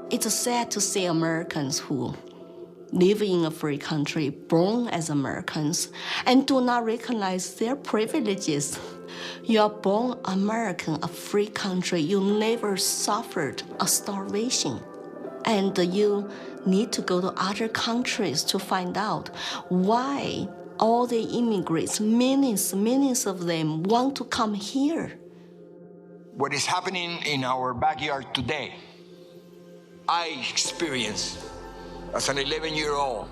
It's sad to see Americans who live in a free country, born as Americans, and do not recognize their privileges. You are born American, a free country. You never suffered a starvation. And you need to go to other countries to find out why all the immigrants, millions of them, want to come here. What is happening in our backyard today, I experienced as an 11-year-old.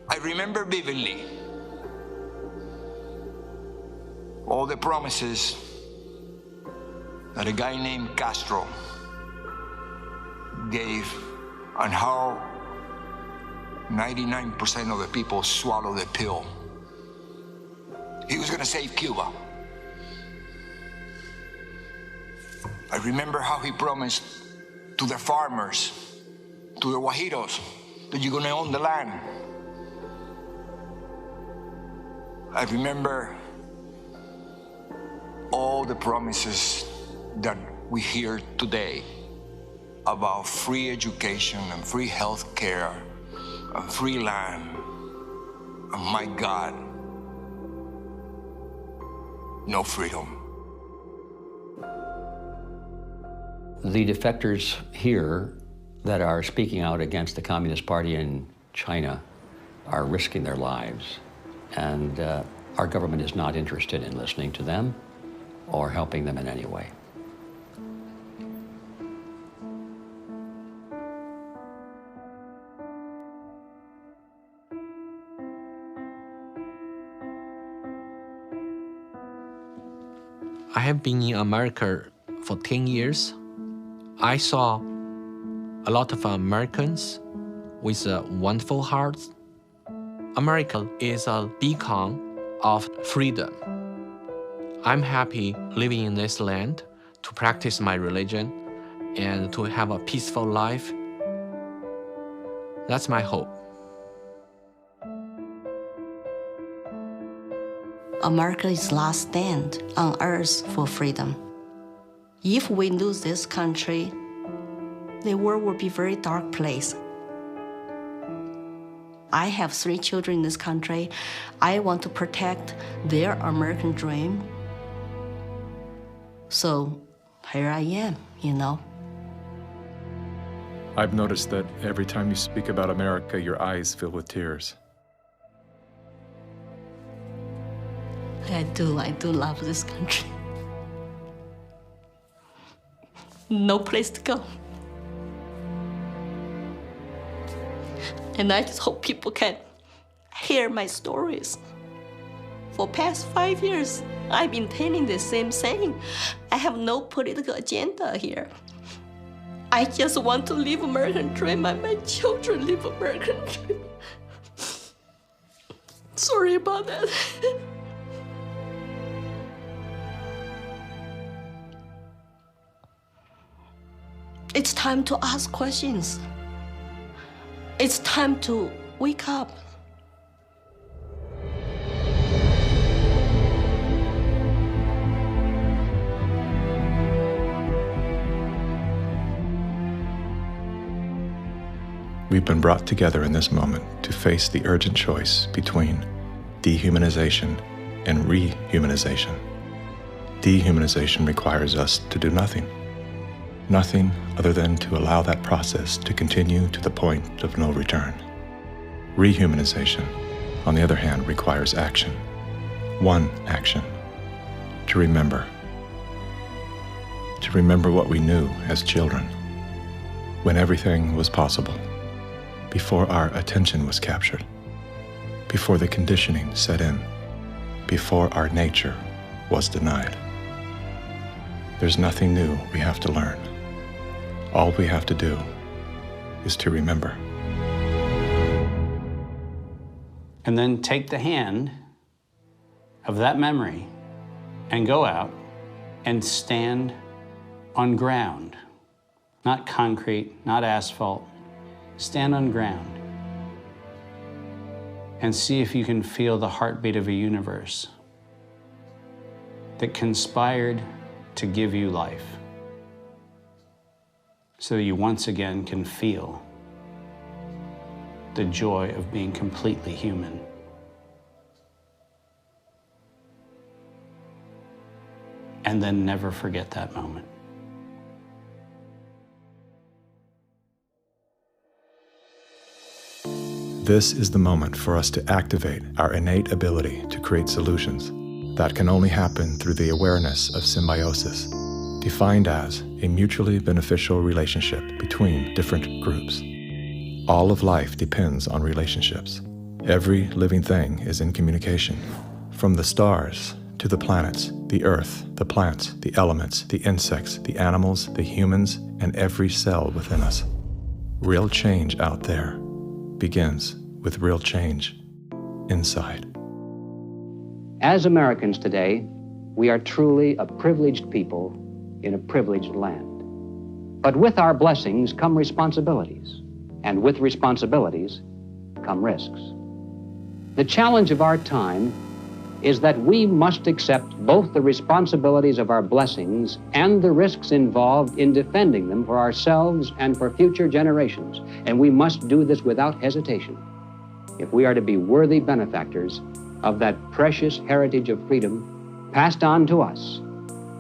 I remember vividly all the promises that a guy named Castro gave and how 99% of the people swallowed the pill. He was gonna save Cuba. I remember how he promised to the farmers, to the Guajiros, that you're gonna own the land. I remember all the promises that we hear today about free education and free health care and free land. And my God, no freedom. The defectors here that are speaking out against the Communist Party in China are risking their lives. And our government is not interested in listening to them or helping them in any way. I have been in America for 10 years. I saw a lot of Americans with wonderful hearts. America is a beacon of freedom. I'm happy living in this land to practice my religion and to have a peaceful life. That's my hope. America is last stand on earth for freedom. If we lose this country, the world will be a very dark place. I have 3 children in this country. I want to protect their American dream. So here I am, you know. I've noticed that every time you speak about America, your eyes fill with tears. I do love this country. No place to go. And I just hope people can hear my stories. For past 5 years, I've been telling the same thing. I have no political agenda here. I just want to live American dream and my children live American dream. Sorry about that. It's time to ask questions. It's time to wake up. We've been brought together in this moment to face the urgent choice between dehumanization and rehumanization. Dehumanization requires us to do nothing. Nothing other than to allow that process to continue to the point of no return. Rehumanization, on the other hand, requires action. One action. To remember. To remember what we knew as children, when everything was possible, before our attention was captured, before the conditioning set in, before our nature was denied. There's nothing new we have to learn. All we have to do is to remember. And then take the hand of that memory and go out and stand on ground, not concrete, not asphalt. Stand on ground and see if you can feel the heartbeat of a universe that conspired to give you life, so you once again can feel the joy of being completely human. And then never forget that moment. This is the moment for us to activate our innate ability to create solutions. That can only happen through the awareness of symbiosis, defined as a mutually beneficial relationship between different groups. All of life depends on relationships. Every living thing is in communication, from the stars to the planets, the earth, the plants, the elements, the insects, the animals, the humans, and every cell within us. Real change out there begins with real change inside. As Americans today, we are truly a privileged people in a privileged land. But with our blessings come responsibilities, and with responsibilities come risks. The challenge of our time is that we must accept both the responsibilities of our blessings and the risks involved in defending them for ourselves and for future generations. And we must do this without hesitation if we are to be worthy benefactors of that precious heritage of freedom passed on to us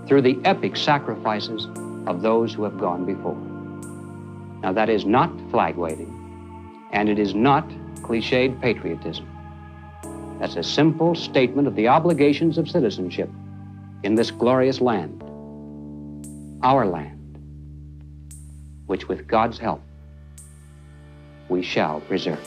through the epic sacrifices of those who have gone before. Now, that is not flag waving, and it is not cliched patriotism. That's a simple statement of the obligations of citizenship in this glorious land, our land, which with God's help we shall preserve.